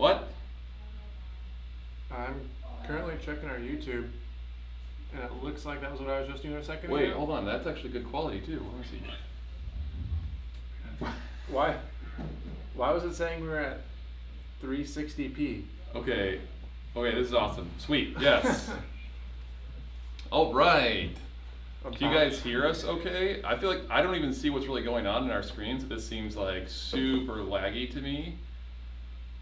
What? I'm currently checking our YouTube, and it looks like that was what I was just doing a second Wait, ago. hold on. That's actually good quality too. Let me see. Why? Why was it saying we were at 360p? Okay. Okay, this is awesome. Sweet. Yes. All right. Can you guys hear us okay? I feel like I don't even see what's really going on in our screens. This seems like super laggy to me.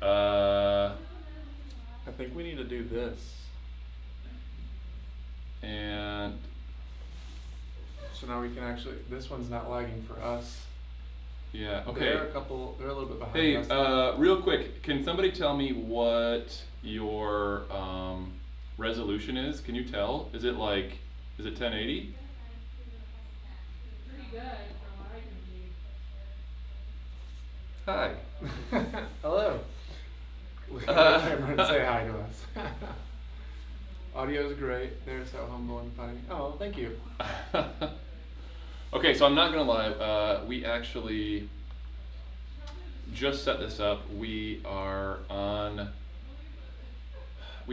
I think we need to do this. And so now we can actually, this one's not lagging for us. Yeah, okay. They're a little bit behind Hey, us. real quick, can somebody tell me what your resolution is? Can you tell? Is it 1080? Pretty good from what I can see. Hi. Hello. Look at the camera and say hi to us. Audio's great. They're so humble and funny. Oh, thank you. Okay, so I'm not gonna lie. We actually just set this up. We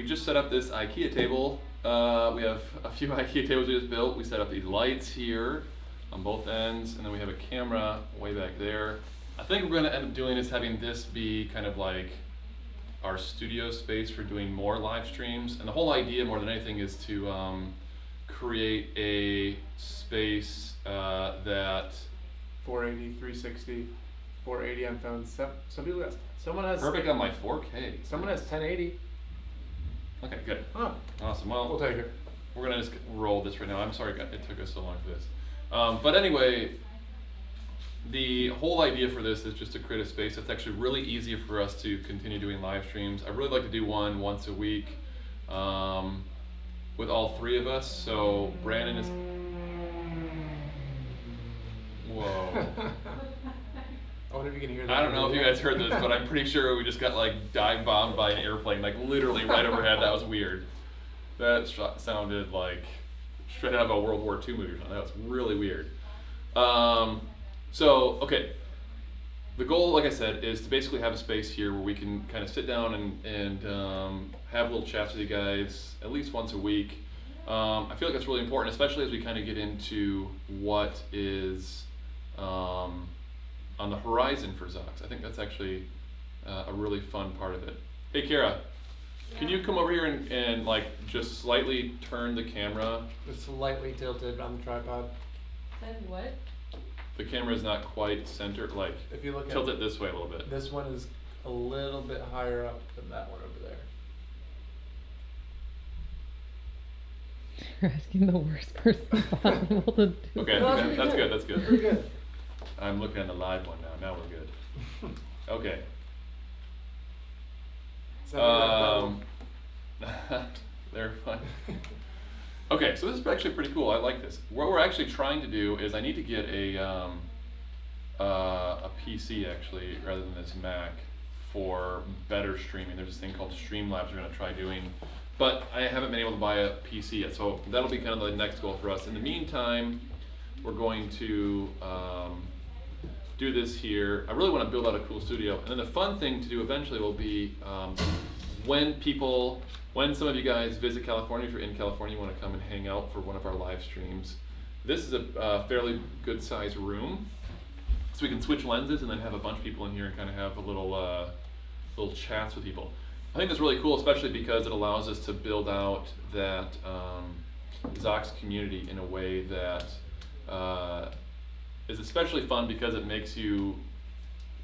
just set up this IKEA table. We have a few IKEA tables we just built. We set up these lights here on both ends, and then we have a camera way back there. I think we're gonna end up doing is having this be kind of like our studio space for doing more live streams. And the whole idea more than anything is to create a space that 480, 360, 480 on phones. Some people someone has perfect on my 4K. Someone has 1080. Okay, good. Oh, Awesome. Well, we'll take it. we're gonna just roll this right now. I'm sorry it took us so long for this. But anyway, the whole idea for this is just to create a space that's actually really easy for us to continue doing live streams. I really like to do one once a week with all three of us. So Brandon is. Whoa. I wonder if you can hear that. I don't know if you guys heard this, but I'm pretty sure we just got dive bombed by an airplane, literally right overhead. That was weird. That sounded like straight out of a World War II movie or something. That was really weird. So, okay. The goal, like I said, is to basically have a space here where we can kind of sit down and have little chats with you guys at least once a week. I feel like that's really important, especially as we kind of get into what is on the horizon for ZOX. I think that's actually a really fun part of it. Hey, Kara, can you come over here and just slightly turn the camera? It's slightly tilted on the tripod. Said what? The camera is not quite centered. If you look tilt it this way a little bit. This one is a little bit higher up than that one over there. You're asking the worst person possible to do. Okay, No, that's good. That's good. Pretty good. I'm looking at the live one now. Now we're good. Okay. They're fun. Okay, so this is actually pretty cool. I like this. What we're actually trying to do is I need to get a PC actually rather than this Mac for better streaming. There's this thing called Streamlabs we're going to try doing, but I haven't been able to buy a PC yet. So that'll be kind of the next goal for us. In the meantime, we're going to do this here. I really want to build out a cool studio, and then the fun thing to do eventually will be when some of you guys visit California, if you're in California, you want to come and hang out for one of our live streams. This is a fairly good sized room, so we can switch lenses and then have a bunch of people in here and kind of have a little chats with people. I think that's really cool, especially because it allows us to build out that ZOX community in a way that is especially fun because it makes you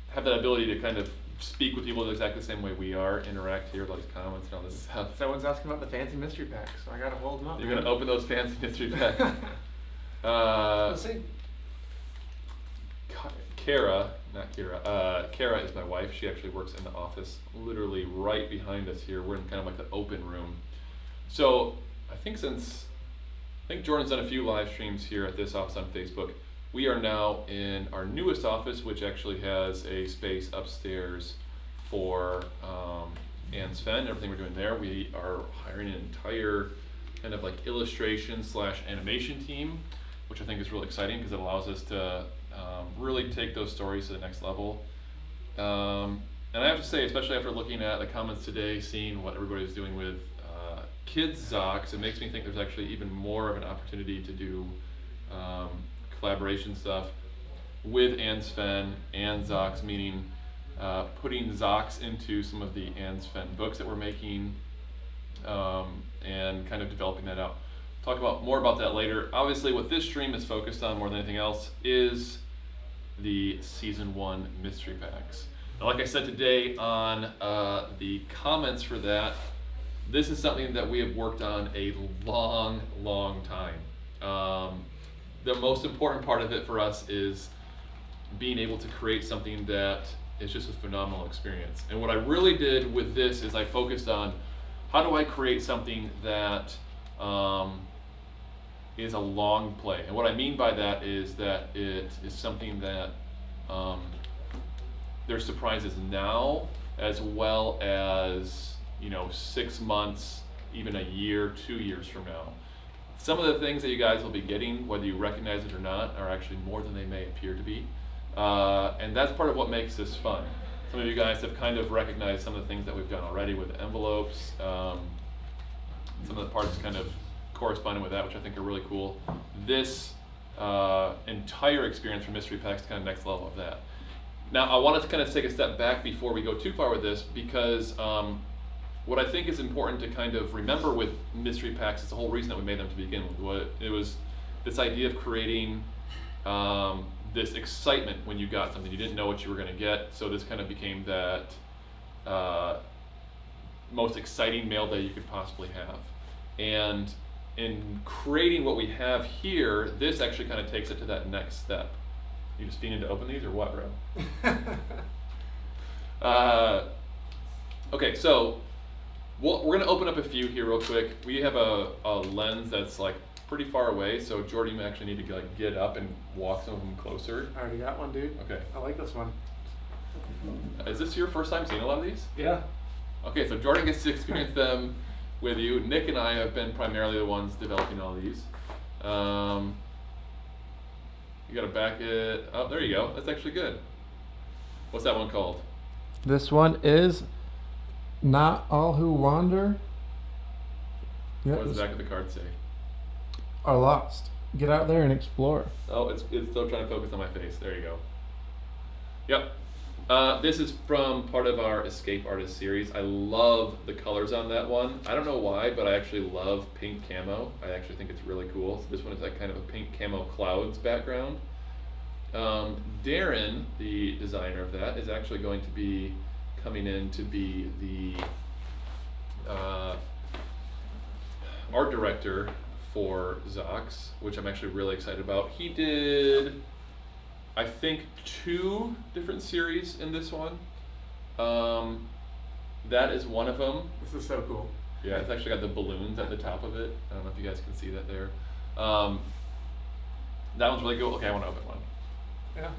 have that ability to kind of speak with people exactly the same way we are, interact, hear all these comments and all this stuff. Someone's asking about the fancy mystery packs, so I gotta hold them up. You're gonna open those fancy mystery packs. Let's see. Kara is my wife. She actually works in the office literally right behind us here. We're in kind of like the open room. So I think Jordan's done a few live streams here at this office on Facebook. We are now in our newest office, which actually has a space upstairs for and Sven, everything we're doing there. We are hiring an entire kind of illustration / animation team, which I think is really exciting because it allows us to really take those stories to the next level. And I have to say, especially after looking at the comments today, seeing what everybody's doing with kids ZOX, it makes me think there's actually even more of an opportunity to do collaboration stuff with and Sven and ZOX, meaning putting ZOX into some of the and Sven books that we're making, and kind of developing that out. Talk about more about that later. Obviously, what this stream is focused on more than anything else is the Season 1 Mystery Packs. Now, like I said today on the comments for that, this is something that we have worked on a long, long time. The most important part of it for us is being able to create something that is just a phenomenal experience. And what I really did with this is I focused on how do I create something that is a long play. And what I mean by that is that it is something that there's surprises now as well as 6 months, even a year, 2 years from now. Some of the things that you guys will be getting, whether you recognize it or not, are actually more than they may appear to be. And that's part of what makes this fun. Some of you guys have kind of recognized some of the things that we've done already with envelopes. Some of the parts kind of corresponding with that, which I think are really cool. This entire experience from Mystery Packs is kind of next level of that. Now, I wanted to kind of take a step back before we go too far with this, because what I think is important to kind of remember with Mystery Packs is the whole reason that we made them to begin with. It was this idea of creating this excitement when you got something. You didn't know what you were going to get, so this kind of became that most exciting mail day you could possibly have. And in creating what we have here, this actually kind of takes it to that next step. You just fiending to open these or what, bro? Okay, so we're going to open up a few here real quick. We have a lens that's like pretty far away, so Jordy may actually need to like get up and walk some of them closer. I already got one, dude. Okay. I like this one. Is this your first time seeing a lot of these? Yeah. Okay, so Jordan gets to experience them with you. Nick and I have been primarily the ones developing all these. You gotta back it up. There you go. That's actually good. What's that one called? This one is Not All Who Wander. What does the back of the card say? Are lost. Get out there and explore. Oh, it's still trying to focus on my face. There you go. Yep. This is from part of our Escape Artist series. I love the colors on that one. I don't know why, but I actually love pink camo. I actually think it's really cool. So this one is like kind of a pink camo clouds background. Darren, the designer of that, is actually going to be coming in to be the art director for ZOX, which I'm actually really excited about. He did, I think, 2 different series in this one. That is one of them. This is so cool. Yeah, it's actually got the balloons at the top of it. I don't know if you guys can see that there. That one's really cool. Okay, I want to open one. Yeah,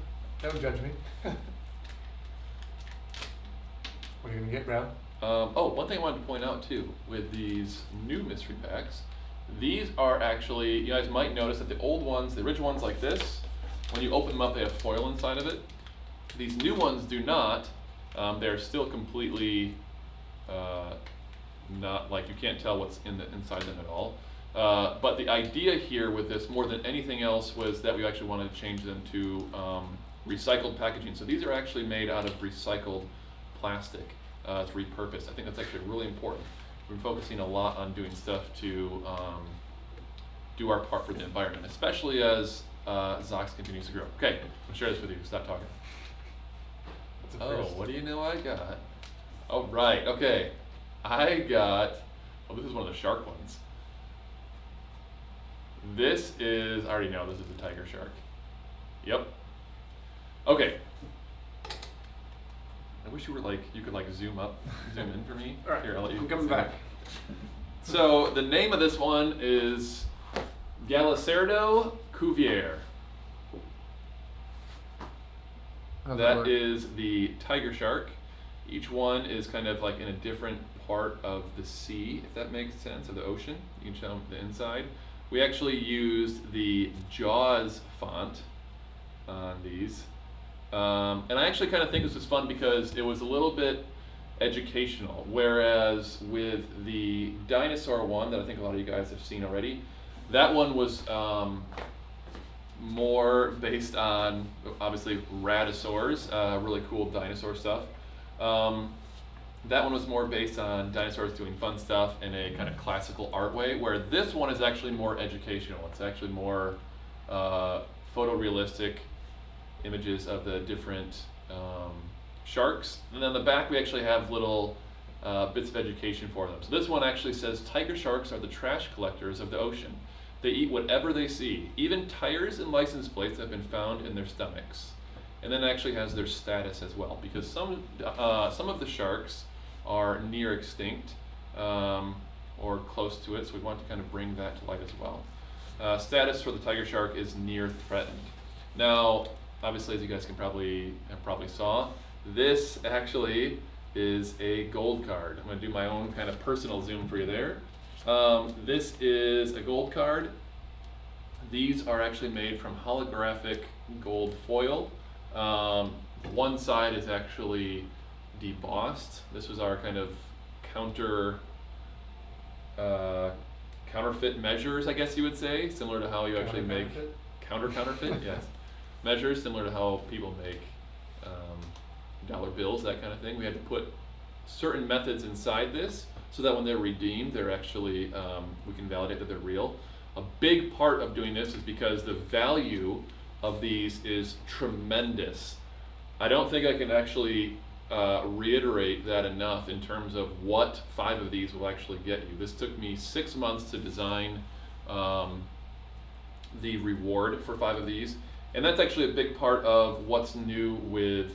don't judge me. What are you gonna get, bro? Oh, one thing I wanted to point out too, with these new mystery packs, these are actually, you guys might notice that the old ones, the original ones like this, when you open them up, they have foil inside of it. These new ones do not. They're still completely not, like, you can't tell what's inside them at all. But the idea here with this, more than anything else, was that we actually wanted to change them to recycled packaging. So these are actually made out of recycled plastic. It's repurposed. I think that's actually really important. We're focusing a lot on doing stuff to do our part for the environment, especially as ZOX continues to grow. Okay, I'll share this with you. Stop talking. Oh, what do you know I got? Oh, right. Okay. I got, oh, this is one of the shark ones. This is, I already know this is a tiger shark. Yep. Okay. I wish you were like, you could like zoom in for me. All right, Here, I'll let you. I'm coming zoom back. in. So the name of this one is Galicerdo Cuvier. How's That work? is the tiger shark. Each one is kind of like in a different part of the sea, if that makes sense, or the ocean. You can show them the inside. We actually used the Jaws font on these. And I actually kind of think this was fun because it was a little bit educational, whereas with the dinosaur one that I think a lot of you guys have seen already, that one was more based on obviously radisaurs, really cool dinosaur stuff. That one was more based on dinosaurs doing fun stuff in a kind of classical art way, where this one is actually more educational. It's actually more photorealistic images of the different sharks. And on the back we actually have little bits of education for them. So this one actually says, tiger sharks are the trash collectors of the ocean. They eat whatever they see. Even tires and license plates have been found in their stomachs. And then it actually has their status as well, because some of the sharks are near extinct or close to it, so we want to kind of bring that to light as well. Status for the tiger shark is near threatened. Now, obviously, as you guys can probably saw, this actually is a gold card. I'm going to do my own kind of personal zoom for you there. This is a gold card. These are actually made from holographic gold foil. One side is actually debossed. This was our kind of counterfeit measures, I guess you would say, similar to how you actually make counterfeit, yes, measures similar to how people make dollar bills, that kind of thing. We had to put certain methods inside this so that when they're redeemed, they're actually we can validate that they're real. A big part of doing this is because the value of these is tremendous. I don't think I can actually reiterate that enough in terms of what 5 of these will actually get you. This took me 6 months to design the reward for 5 of these, and that's actually a big part of what's new with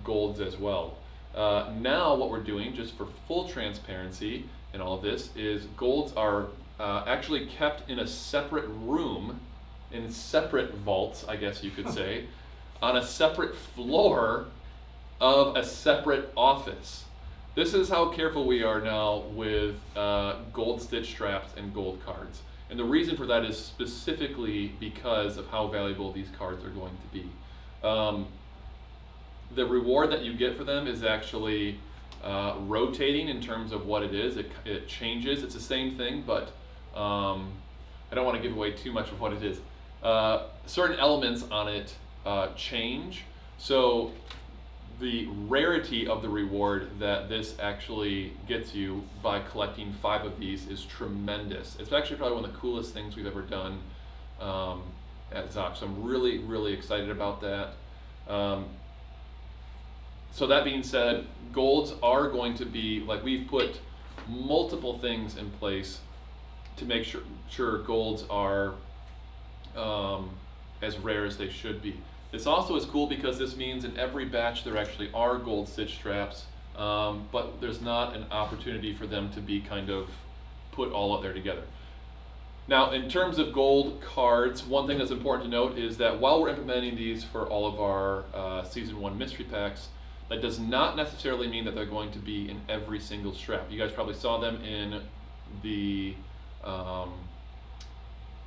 golds as well. Now what we're doing, just for full transparency in all of this, is golds are actually kept in a separate room, in separate vaults, I guess you could say, on a separate floor of a separate office. This is how careful we are now with gold stitch straps and gold cards. And the reason for that is specifically because of how valuable these cards are going to be. The reward that you get for them is actually rotating in terms of what it is. It changes. It's the same thing, but I don't want to give away too much of what it is. Certain elements on it change. So the rarity of the reward that this actually gets you by collecting 5 of these is tremendous. It's actually probably one of the coolest things we've ever done at ZOX. So I'm really, really excited about that. So that being said, golds are going to be, like, we've put multiple things in place to make sure golds are as rare as they should be. This also is cool because this means in every batch there actually are gold stitch straps, but there's not an opportunity for them to be kind of put all out there together. Now, in terms of gold cards, one thing that's important to note is that while we're implementing these for all of our Season 1 mystery packs, that does not necessarily mean that they're going to be in every single strap. You guys probably saw them in the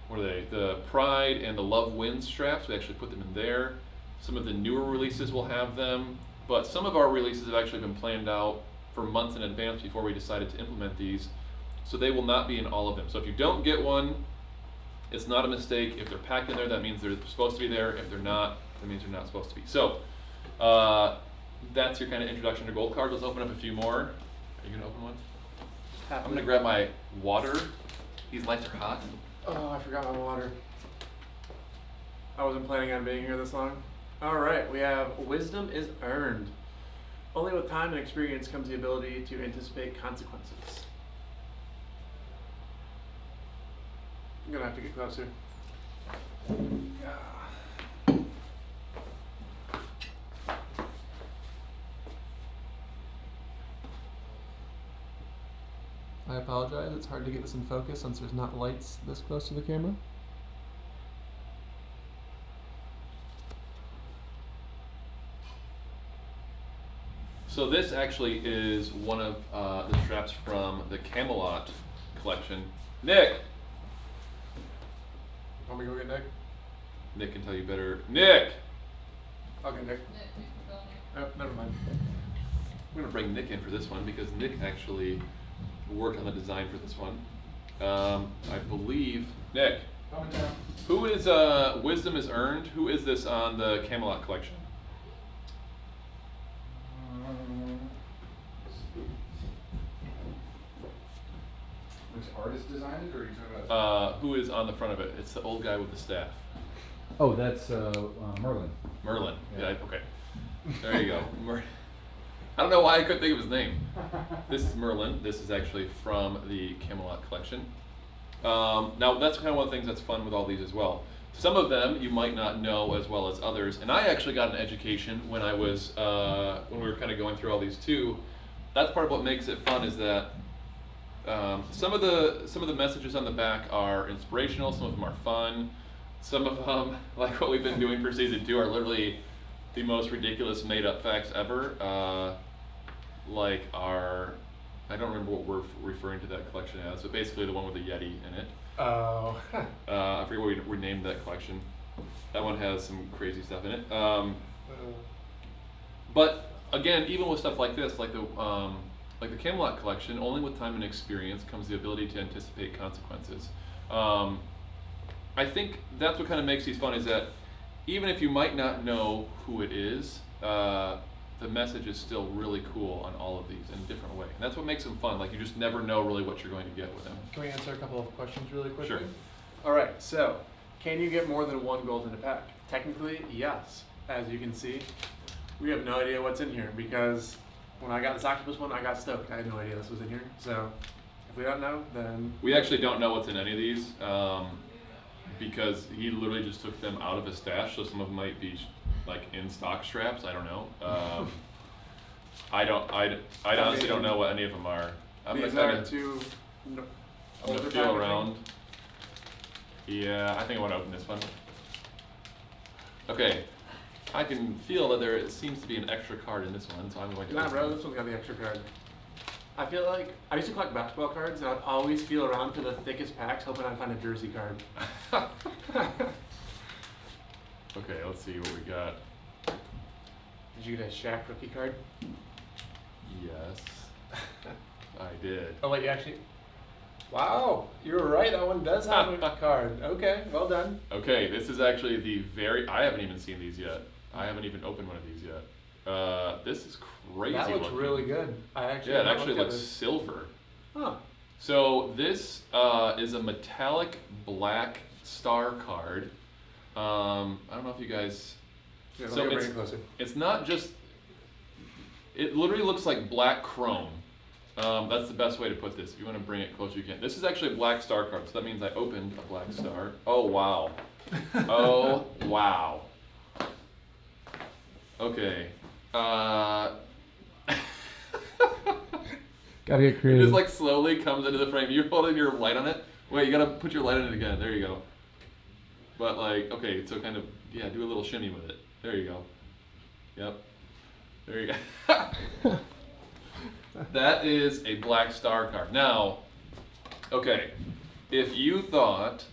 what are they? The Pride and the Love Wins straps. We actually put them in there. Some of the newer releases will have them, but some of our releases have actually been planned out for months in advance before we decided to implement these. So they will not be in all of them. So if you don't get one, it's not a mistake. If they're packed in there, that means they're supposed to be there. If they're not, that means they're not supposed to be. So that's your kind of introduction to gold cards. Let's open up a few more. Are you gonna open one? I'm gonna grab my water. These lights are hot. Oh, I forgot my water. I wasn't planning on being here this long. All right, we have wisdom is earned. Only with time and experience comes the ability to anticipate consequences. I'm gonna have to get closer. I apologize, it's hard to get this in focus since there's not lights this close to the camera. So this actually is one of the straps from the Camelot collection. Nick! Want me to go get Nick? Nick can tell you better. Nick! Okay, Nick. Oh, never mind. I'm gonna bring Nick in for this one because Nick actually worked on the design for this one. I believe Nick. Coming down. Who is Wisdom is Earned? Who is this on the Camelot collection? Which artist designed it, or are you talking about? Who is on the front of it? It's the old guy with the staff. Oh, that's Merlin. Merlin. Yeah. Yeah. Okay. There you go. I don't know why I couldn't think of his name. This is Merlin. This is actually from the Camelot collection. Now that's kind of one of the things that's fun with all these as well. Some of them you might not know as well as others, and I actually got an education when I was when we were kind of going through all these too. That's part of what makes it fun is that some of the messages on the back are inspirational. Some of them are fun. Some of them, like what we've been doing for season 2, are literally the most ridiculous made-up facts ever. Like I don't remember what we're referring to that collection as, but basically the one with the Yeti in it. Oh. I forget what we named that collection. That one has some crazy stuff in it. But again, even with stuff like this, like the Camelot collection, only with time and experience comes the ability to anticipate consequences. I think that's what kind of makes these fun, is that even if you might not know who it is, the message is still really cool on all of these in a different way. And that's what makes them fun. Like, you just never know really what you're going to get with them. Can we answer a couple of questions really quickly? Sure. All right, so can you get more than one gold in a pack? Technically, yes. As you can see, we have no idea what's in here because when I got this octopus one, I got stoked. I had no idea this was in here. So if we don't know, then... We actually don't know what's in any of these because he literally just took them out of his stash, so some of them might be like in stock straps. I don't know. I honestly don't know what any of them are. I'm these gonna are two I'm gonna feel around. Yeah, I think I want to open this one. Okay, I can feel that there seems to be an extra card in this one, so I'm going to. Nah, open bro, it. this one's got the extra card. I feel like I used to collect basketball cards, and I'd always feel around for the thickest packs, hoping I'd find a jersey card. Okay, let's see what we got. Did you get a Shaq rookie card? Yes, I did. Oh wait, you actually. Wow, you were right. That one does have a card. Okay, well done. Okay, this is actually the very. I haven't even seen these yet. I haven't even opened one of these yet. This is crazy. That looks looking. really good. I actually. Yeah, it haven't actually looked at looks this. silver. Huh. So this is a metallic black star card. I don't know if you guys. Yeah, So let me bring it's- it closer. It's not just. It literally looks like black chrome. That's the best way to put this. If you want to bring it closer, you can. This is actually a black star card, so that means I opened a black star. Oh wow. Oh wow. Okay. Gotta get It creative. just like slowly comes into the frame. You're holding your light on it. Wait, you gotta put your light on it again. There you go. But like, okay, so kind of, yeah, do a little shimmy with it. There you go. Yep. There you go. That is a black star card. Now, okay, if you thought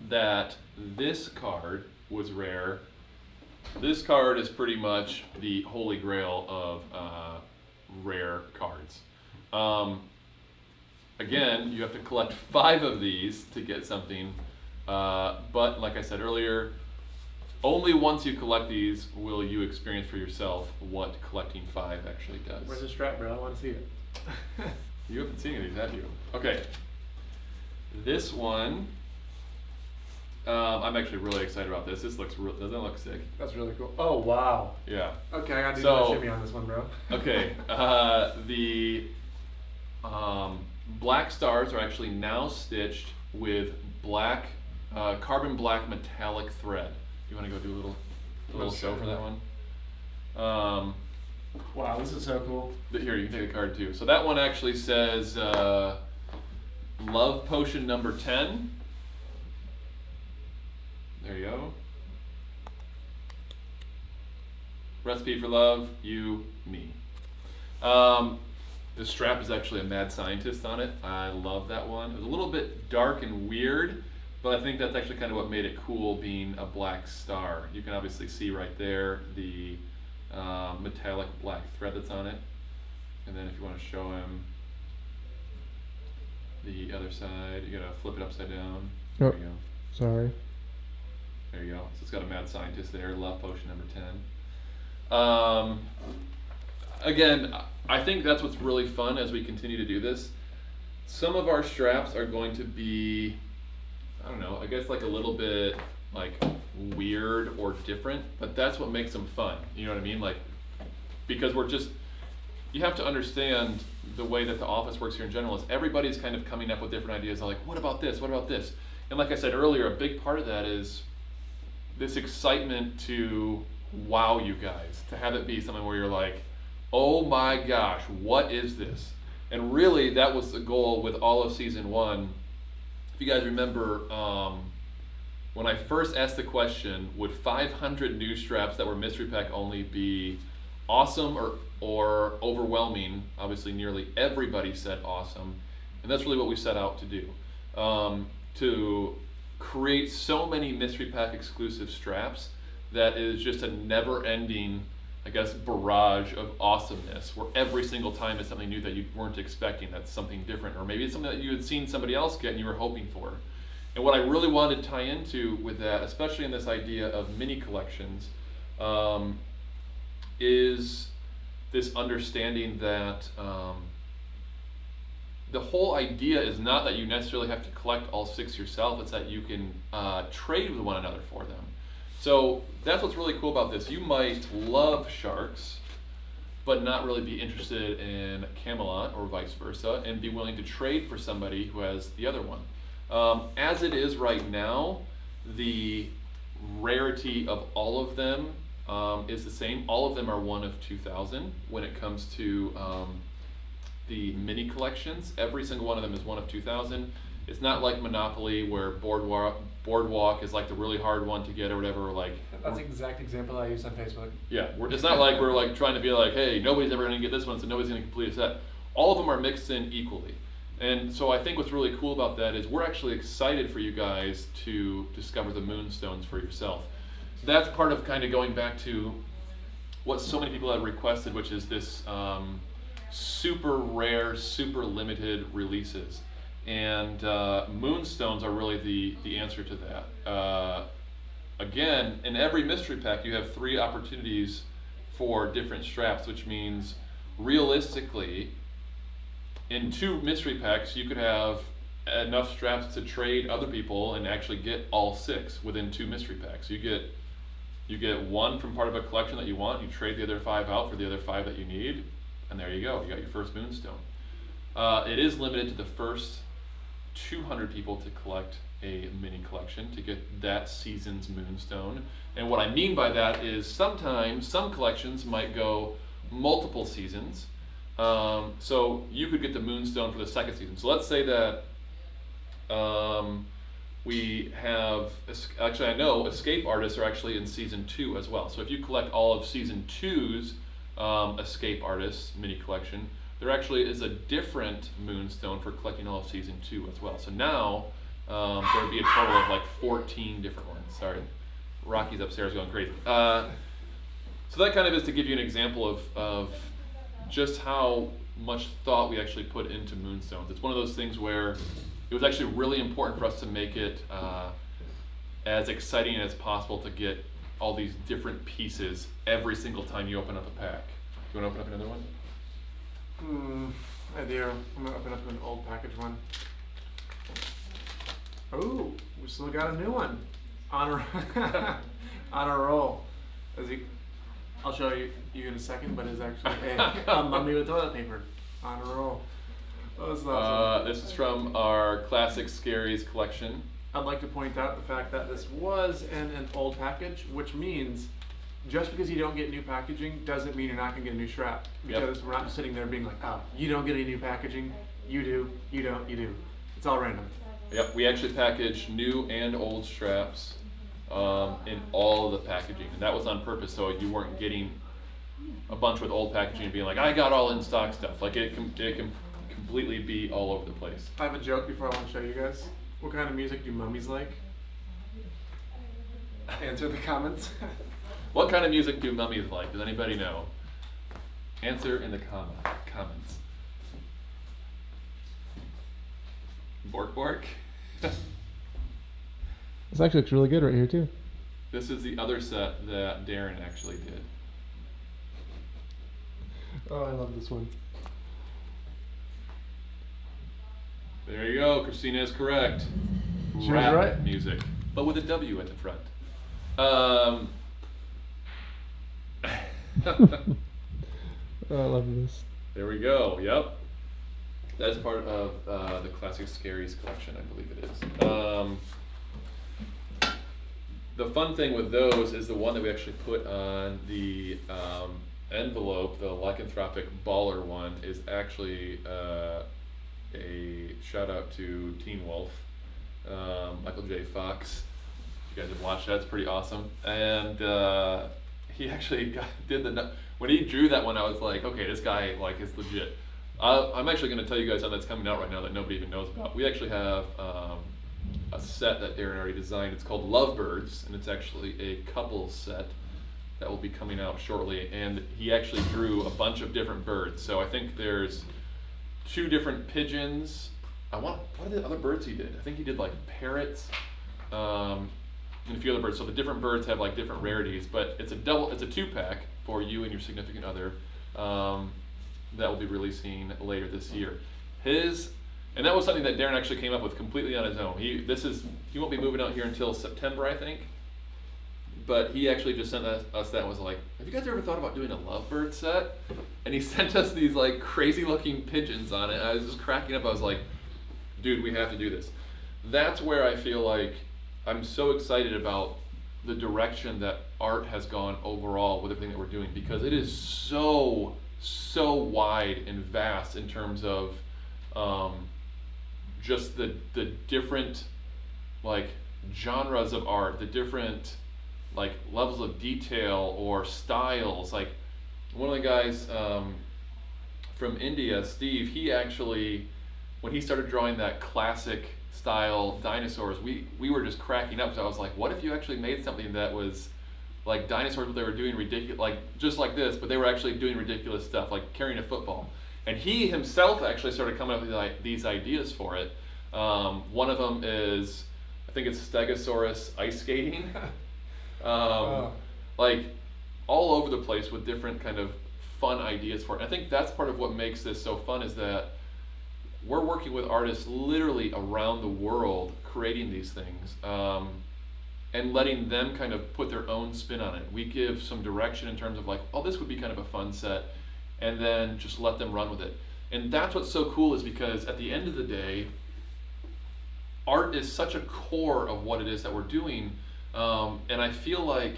that this card was rare, this card is pretty much the holy grail of rare cards. Again, you have to collect 5 of these to get something, but like I said earlier, only once you collect these will you experience for yourself what collecting 5 actually does. Where's the strap, bro? I want to see it. You haven't seen any of these, have you? Okay. This one, I'm actually really excited about this. This looks doesn't it look sick? That's really cool. Oh wow. Yeah. Okay, I gotta do So- the shimmy on this one, bro. Okay. The black stars are actually now stitched with black, carbon black metallic thread. You want to go do a little show for that one? Wow, this is so cool. But here, you can take the card too. So that one actually says Love Potion number 10. There you go. Recipe for love, you, me. The strap is actually a mad scientist on it. I love that one. It was a little bit dark and weird, But I think that's actually kind of what made it cool, being a black star. You can obviously see right there the metallic black thread that's on it. And then if you want to show him the other side, you gotta flip it upside down. There Oh. you go. Sorry. There you go. So it's got a mad scientist there, love potion number 10. Again, I think that's what's really fun as we continue to do this. Some of our straps are going to be, I don't know, I guess like a little bit like weird or different, but that's what makes them fun. You know what I mean? Like, because you have to understand the way that the office works here in general is everybody's kind of coming up with different ideas. They're like, what about this? What about this? And like I said earlier, a big part of that is this excitement to wow you guys, to have it be something where you're like, oh my gosh, what is this? And really, that was the goal with all of season 1. If you guys remember, when I first asked the question, would 500 new straps that were mystery pack only be awesome or overwhelming? Obviously, nearly everybody said awesome, and that's really what we set out to do. To create so many mystery pack exclusive straps that is just a never-ending, I guess, barrage of awesomeness, where every single time is something new that you weren't expecting, that's something different, or maybe it's something that you had seen somebody else get and you were hoping for. And what I really wanted to tie into with that, especially in this idea of mini collections, is this understanding that the whole idea is not that you necessarily have to collect all 6 yourself, it's that you can trade with one another for them. So that's what's really cool about this. You might love sharks, but not really be interested in Camelot or vice versa, and be willing to trade for somebody who has the other one. As it is right now, the rarity of all of them is the same. All of them are 1 of 2,000 when it comes to the mini collections. Every single one of them is 1 of 2,000. It's not like Monopoly where Boardwalk is like the really hard one to get or whatever. Like That's the exact example I use on Facebook. yeah, it's not like we're like trying to be like, hey, nobody's ever gonna get this one, so nobody's gonna complete a set. All of them are mixed in equally. And so I think what's really cool about that is we're actually excited for you guys to discover the moonstones for yourself. That's part of kind of going back to what so many people have requested, which is this super rare, super limited releases. And moonstones are really the answer to that. Again, in every mystery pack, you have 3 opportunities for different straps, which means realistically, in 2 mystery packs, you could have enough straps to trade other people and actually get all 6 within 2 mystery packs. You get 1 from part of a collection that you want, you trade the other 5 out for the other 5 that you need, and there you go, you got your first moonstone. It is limited to the first 200 people to collect a mini collection to get that season's moonstone. And what I mean by that is sometimes some collections might go multiple seasons. So you could get the moonstone for the 2nd season. So let's say that we have, actually I know escape artists are actually in season 2 as well. So if you collect all of season 2's escape artists mini collection, there actually is a different moonstone for collecting all of season 2 as well. So now there would be a total of like 14 different ones. Sorry, Rocky's upstairs going crazy. So that kind of is to give you an example of just how much thought we actually put into moonstones. It's one of those things where it was actually really important for us to make it as exciting as possible to get all these different pieces every single time you open up a pack. You want to open up another one? I do. I'm gonna open up an old package one. Oh, we still got a new one on a on a roll. I'll show you in a second, but it's actually a mummy with toilet paper on a roll. Oh, this is awesome. This is from our Classic Scaries collection. I'd like to point out the fact that this was in an old package, which means just because you don't get new packaging doesn't mean you're not going to get a new strap. Because we're not just sitting there being like, oh, you don't get any new packaging, you do, you don't, you do. It's all random. Yep, we actually package new and old straps in all of the packaging, and that was on purpose, so you weren't getting a bunch with old packaging and being like, I got all in stock stuff. Like it can completely be all over the place. I have a joke before I want to show you guys. What kind of music do mummies like? Answer the comments. What kind of music do mummies like? Does anybody know? Answer in the comments. Bork bork. This actually looks really good right here too. This is the other set that Darren actually did. Oh, I love this one. There you go. Christina is correct. She was Rap right. music, but with a W at the front. Oh, I love this. There we go. Yep. That's part of the Classic Scaries collection, I believe it is. The fun thing with those is the one that we actually put on the envelope, the lycanthropic baller one, is actually a shout out to Teen Wolf, Michael J. Fox. If you guys have watched that, it's pretty awesome. And he actually when he drew that one, I was like, okay, this guy like is legit. I'm actually going to tell you guys something that's coming out right now that nobody even knows about. We actually have a set that Darren already designed. It's called Lovebirds, and it's actually a couple set that will be coming out shortly. And he actually drew a bunch of different birds. So I think there's 2 different pigeons. What are the other birds he did? I think he did like parrots and a few other birds. So the different birds have like different rarities, but it's a 2-pack for you and your significant other. That will be releasing later this year. And that was something that Darren actually came up with completely on his own. He won't be moving out here until September, I think. But he actually just sent us that and was like, have you guys ever thought about doing a lovebird set? And he sent us these like crazy looking pigeons on it. I was just cracking up. I was like, dude, we have to do this. That's where I feel like I'm so excited about the direction that art has gone overall with everything that we're doing, because it is so wide and vast in terms of just the different like genres of art, the different like levels of detail or styles. Like one of the guys from India, Steve, he actually, when he started drawing that classic style dinosaurs, we were just cracking up. So I was like, what if you actually made something that was like dinosaurs, but they were doing ridiculous, like just like this, but they were actually doing ridiculous stuff, like carrying a football. And he himself actually started coming up with like these ideas for it. One of them is, I think it's Stegosaurus ice skating. Like all over the place with different kind of fun ideas for it. And I think that's part of what makes this so fun, is that we're working with artists literally around the world creating these things. And letting them kind of put their own spin on it. We give some direction in terms of like, oh, this would be kind of a fun set, and then just let them run with it. And that's what's so cool, is because at the end of the day, art is such a core of what it is that we're doing. And I feel like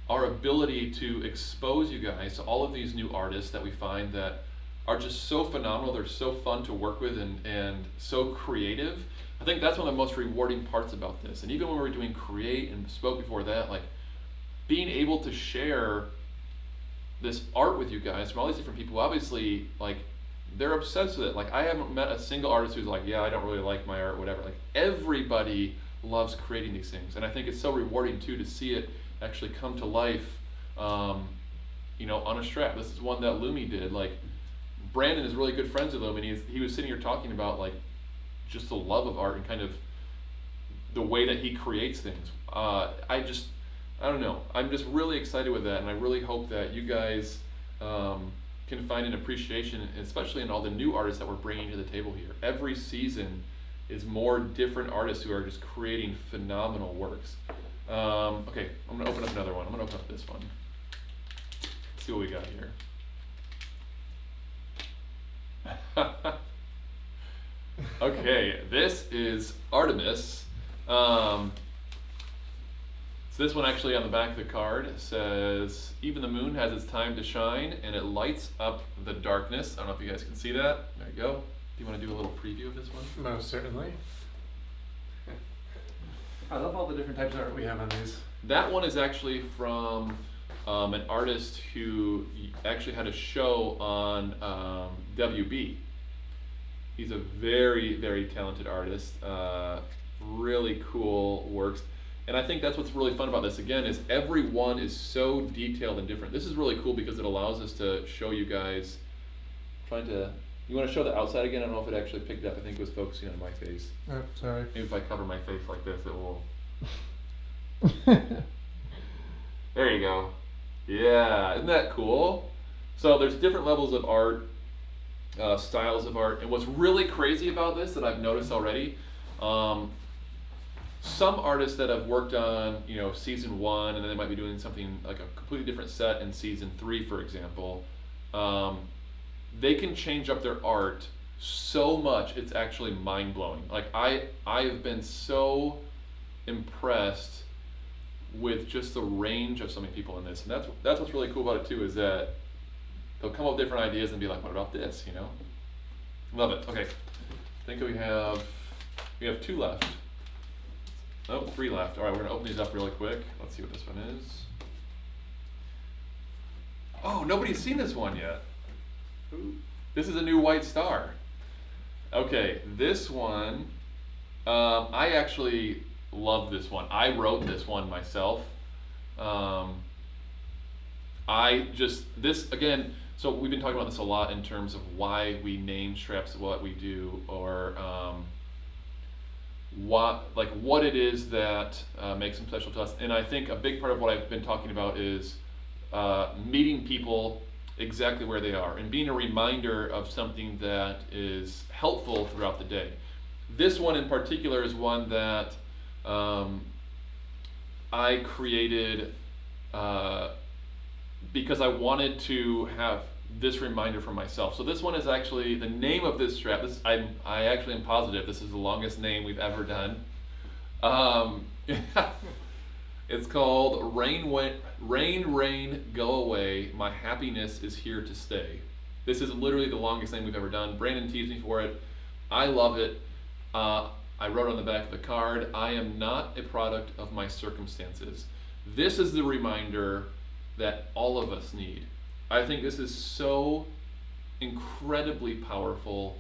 our ability to expose you guys to all of these new artists that we find that are just so phenomenal, they're so fun to work with and so creative. I think that's one of the most rewarding parts about this. And even when we were doing Create and Spoke before that, like being able to share this art with you guys from all these different people, obviously, like they're obsessed with it. Like I haven't met a single artist who's like, yeah, I don't really like my art, whatever. Like everybody loves creating these things. And I think it's so rewarding too to see it actually come to life, on a strap. This is one that Lumi did. Like Brandon is really good friends with Lumi, and he was sitting here talking about like just the love of art and kind of the way that he creates things. I don't know. I'm just really excited with that, and I really hope that you guys can find an appreciation, especially in all the new artists that we're bringing to the table here. Every season is more different artists who are just creating phenomenal works. Okay, I'm gonna open up another one. I'm gonna open up this one. Let's see what we got here. Okay, this is Artemis. So this one actually on the back of the card says, even the moon has its time to shine, and it lights up the darkness. I don't know if you guys can see that. There you go. Do you want to do a little preview of this one? Most certainly. I love all the different types of art we have on these. That one is actually from an artist who actually had a show on WB. He's a very, very talented artist. really cool works. And I think that's what's really fun about this, again, is every one is so detailed and different. This is really cool because it allows us to show you guys, you want to show the outside again? I don't know if it actually picked up. I think it was focusing on my face. Oh, sorry. Maybe if I cover my face like this, it will. There you go. Yeah, isn't that cool? So there's different levels of art, styles of art, and what's really crazy about this that I've noticed already, some artists that have worked on, season 1, and then they might be doing something like a completely different set in season 3, for example, they can change up their art so much, it's actually mind-blowing. Like, I have been so impressed with just the range of so many people in this, and that's what's really cool about it too, is that they'll come up with different ideas and be like, what about this, Love it. Okay, I think we have 2 left. Oh, 3 left. All right, we're gonna open these up really quick. Let's see what this one is. Oh, nobody's seen this one yet. Ooh. This is a new white star. Okay, this one, I actually love this one. I wrote this one myself. Again, so we've been talking about this a lot in terms of why we name straps what we do, or what it is that makes them special to us. And I think a big part of what I've been talking about is meeting people exactly where they are and being a reminder of something that is helpful throughout the day. This one in particular is one that I created because I wanted to have this reminder for myself. So this one is actually the name of this strap. I actually am positive this is the longest name we've ever done. It's called Rain, Go Away, My Happiness is Here to Stay. This is literally the longest name we've ever done. Brandon teased me for it. I love it. I wrote on the back of the card, I am not a product of my circumstances. This is the reminder that all of us need. I think this is so incredibly powerful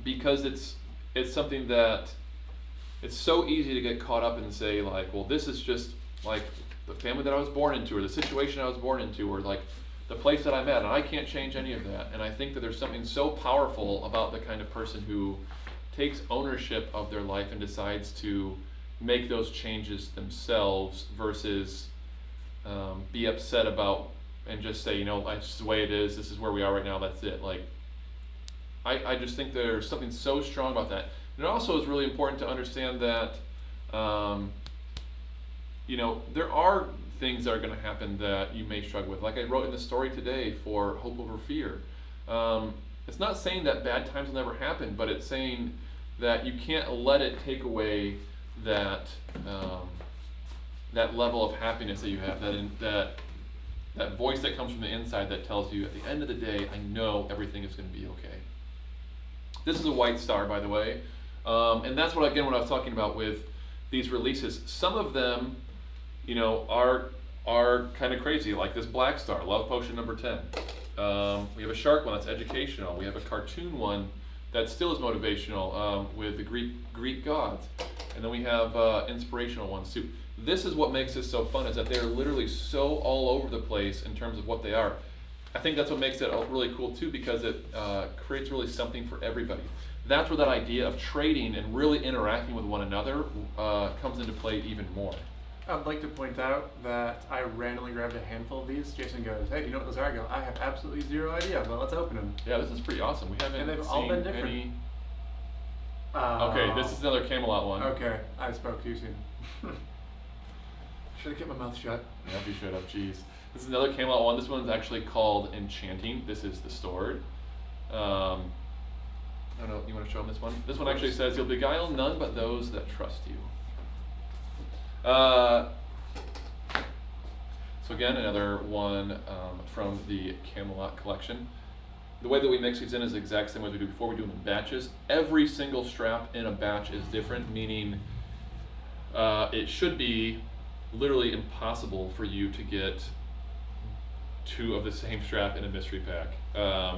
because it's something that it's so easy to get caught up and say, like, well, this is just like the family that I was born into, or the situation I was born into, or like the place that I'm at, and I can't change any of that. And I think that there's something so powerful about the kind of person who takes ownership of their life and decides to make those changes themselves versus be upset about and just say, it's just the way it is, this is where we are right now, that's it. Like, I just think there's something so strong about that. And it also is really important to understand that, there are things that are going to happen that you may struggle with. Like I wrote in the story today for Hope Over Fear. It's not saying that bad times will never happen, but it's saying that you can't let it take away that that level of happiness that you have, that voice that comes from the inside that tells you at the end of the day, I know everything is going to be okay. This is a white star, by the way, and that's what I was talking about with these releases. Some of them, are kind of crazy, like this black star, Love Potion number 10. We have a shark one that's educational. We have a cartoon one that still is motivational with the Greek gods, and then we have inspirational ones too. This is what makes this so fun, is that they're literally so all over the place in terms of what they are. I think that's what makes it really cool too, because it creates really something for everybody. That's where that idea of trading and really interacting with one another comes into play even more. I'd like to point out that I randomly grabbed a handful of these. Jason goes, hey, do you know what those are? I go, I have absolutely zero idea, but let's open them. Yeah, this is pretty awesome. We haven't And they've seen all been different. any... Okay, this is another Camelot one. Okay, I spoke too soon. Should have kept my mouth shut. Yeah, you should have, jeez. This is another Camelot one. This one's actually called Enchanting. This is the sword. I don't know, you want to show them this one? This one actually says, you'll beguile none but those that trust you. So again, another one from the Camelot collection. The way that we mix these in is the exact same way we do before. We do them in batches. Every single strap in a batch is different, meaning it should be literally impossible for you to get 2 of the same strap in a mystery pack. I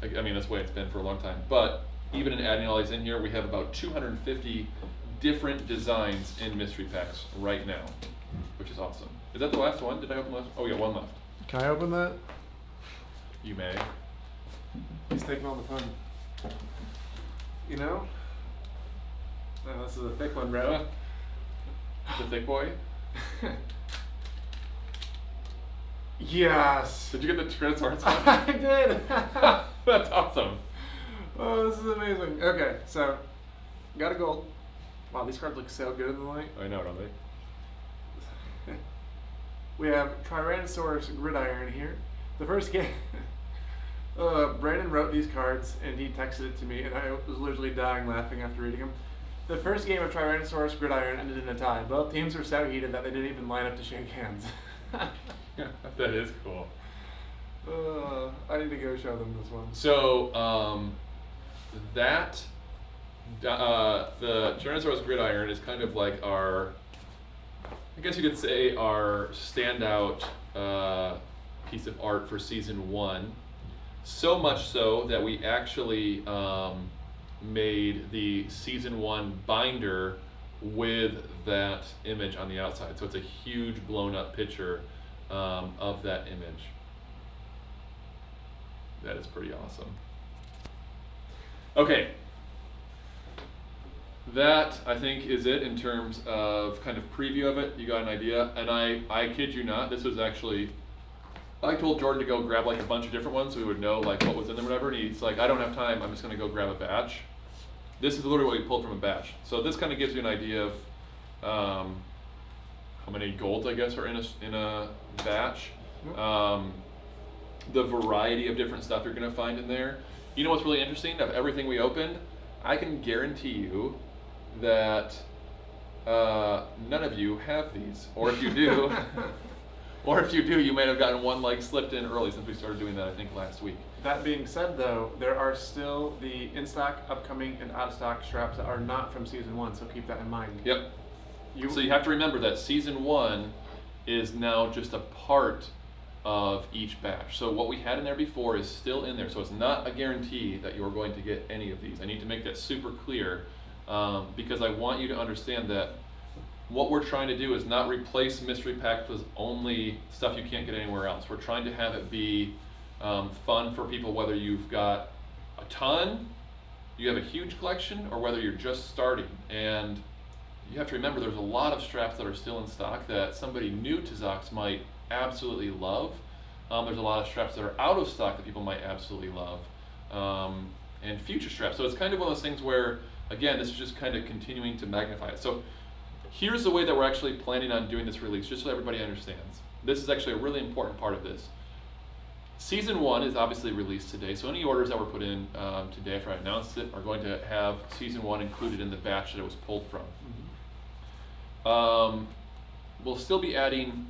mean, that's the way it's been for a long time. But even in adding all these in here, we have about 250 different designs in mystery packs right now, which is awesome. Is that the last one? Did I open the last? Oh, yeah, one left. Can I open that? You may. He's taking all the fun. You know? Oh, this is a thick one, bro. The thick boy. Yes! Did you get the Tyrannosaurus one? I did! That's awesome. Oh, this is amazing. Okay, so, got a gold. Wow, these cards look so good in the light. I know, don't they? We have Tyrannosaurus Gridiron here. The first game, Brandon wrote these cards and he texted it to me, and I was literally dying laughing after reading them. The first game of Tyrannosaurus Gridiron ended in a tie. Both teams were so heated that they didn't even line up to shake hands. That is cool. I need to go show them this one. So, the Tyrannosaurus Gridiron is kind of like our, I guess you could say, our standout piece of art for season 1. So much so that we actually made the season 1 binder with that image on the outside. So it's a huge blown up picture of that image. That is pretty awesome. Okay. That, I think, is it in terms of kind of preview of it. You got an idea. And I kid you not, this was actually, I told Jordan to go grab like a bunch of different ones so we would know like what was in them or whatever. And he's like, I don't have time, I'm just going to go grab a batch. This is literally what we pulled from a batch. So this kind of gives you an idea of how many golds, I guess, are in a batch. The variety of different stuff you're going to find in there. You know what's really interesting? Of everything we opened, I can guarantee you that none of you have these. Or if you do, you may have gotten one like slipped in early since we started doing that, I think, last week. That being said, though, there are still the in-stock, upcoming, and out-of-stock straps that are not from season 1, so keep that in mind. Yep. So you have to remember that season 1 is now just a part of each batch. So what we had in there before is still in there. So it's not a guarantee that you're going to get any of these. I need to make that super clear because I want you to understand that what we're trying to do is not replace mystery packs with only stuff you can't get anywhere else. We're trying to have it be fun for people, whether you've got a ton, you have a huge collection, or whether you're just starting. And you have to remember there's a lot of straps that are still in stock that somebody new to ZOX might absolutely love. There's a lot of straps that are out of stock that people might absolutely love, and future straps. So it's kind of one of those things where, again, this is just kind of continuing to magnify it. So here's the way that we're actually planning on doing this release, just so everybody understands. This is actually a really important part of this. Season 1 is obviously released today, so any orders that were put in today after I announced it are going to have Season 1 included in the batch that it was pulled from. We'll still be adding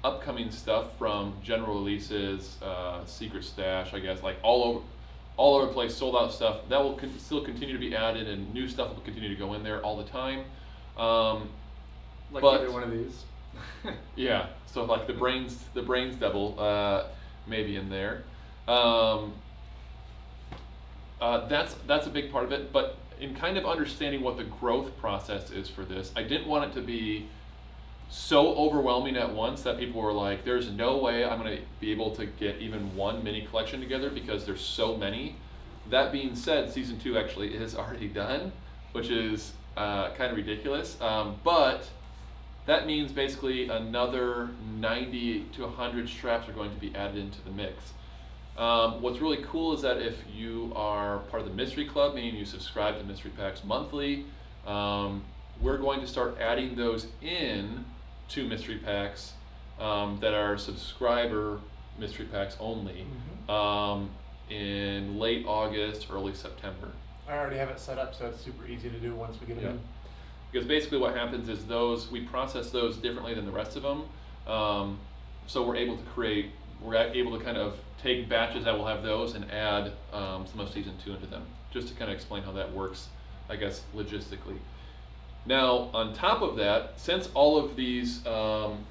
upcoming stuff from general releases, secret stash, I guess, like all over the place, sold out stuff. That will still continue to be added, and new stuff will continue to go in there all the time. Like either one of these. Yeah, so like the brains double may be in there. That's a big part of it, but in kind of understanding what the growth process is for this, I didn't want it to be so overwhelming at once that people were like, there's no way I'm going to be able to get even one mini collection together because there's so many. That being said, season 2 actually is already done, which is kind of ridiculous, but that means basically another 90 to 100 straps are going to be added into the mix. What's really cool is that if you are part of the Mystery Club, meaning you subscribe to Mystery Packs monthly, we're going to start adding those in to Mystery Packs that are subscriber Mystery Packs only in late August, early September. I already have it set up, so it's super easy to do once we get them in. Because basically what happens is we process those differently than the rest of them. So we're able to kind of take batches that will have those and add some of season 2 into them, just to kind of explain how that works, I guess, logistically. Now, on top of that, since all of these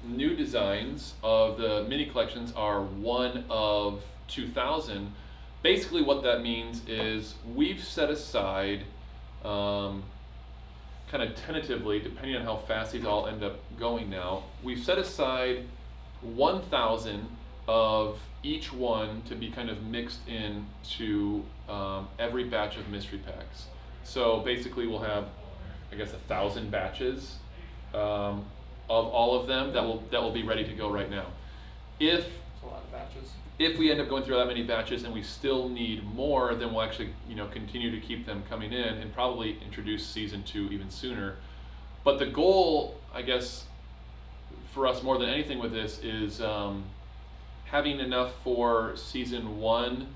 new designs of the mini collections are one of 2,000, basically what that means is we've set aside, kind of tentatively, depending on how fast these all end up going now, we've set aside 1,000 of each one to be kind of mixed in to every batch of mystery packs. So basically we'll have, I guess, 1,000 batches of all of them that will be ready to go right now. If It's a lot of batches. if we end up going through that many batches and we still need more, then we'll actually, continue to keep them coming in and probably introduce season 2 even sooner. But the goal, I guess, for us more than anything with this is having enough for season 1,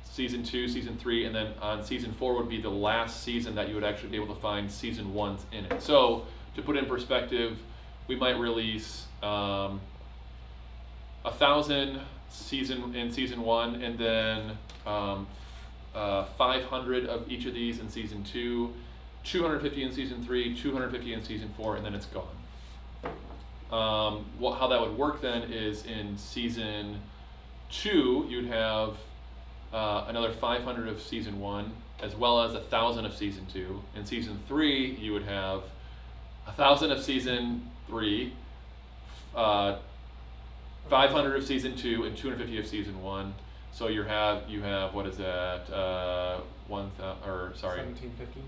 season 2, season 3, and then on season 4 would be the last season that you would actually be able to find season 1s in it. So to put it in perspective, we might release 1,000 in season 1, and then 500 of each of these in season 2, 250 in season 3, 250 in season 4, and then it's gone. How that would work then is in season 2, you'd have another 500 of season 1, as well as 1,000 of season 2. In season 3, you would have 1,000 of season 3, 500 of season 2, and 250 of season 1. So you have what is that? 1750.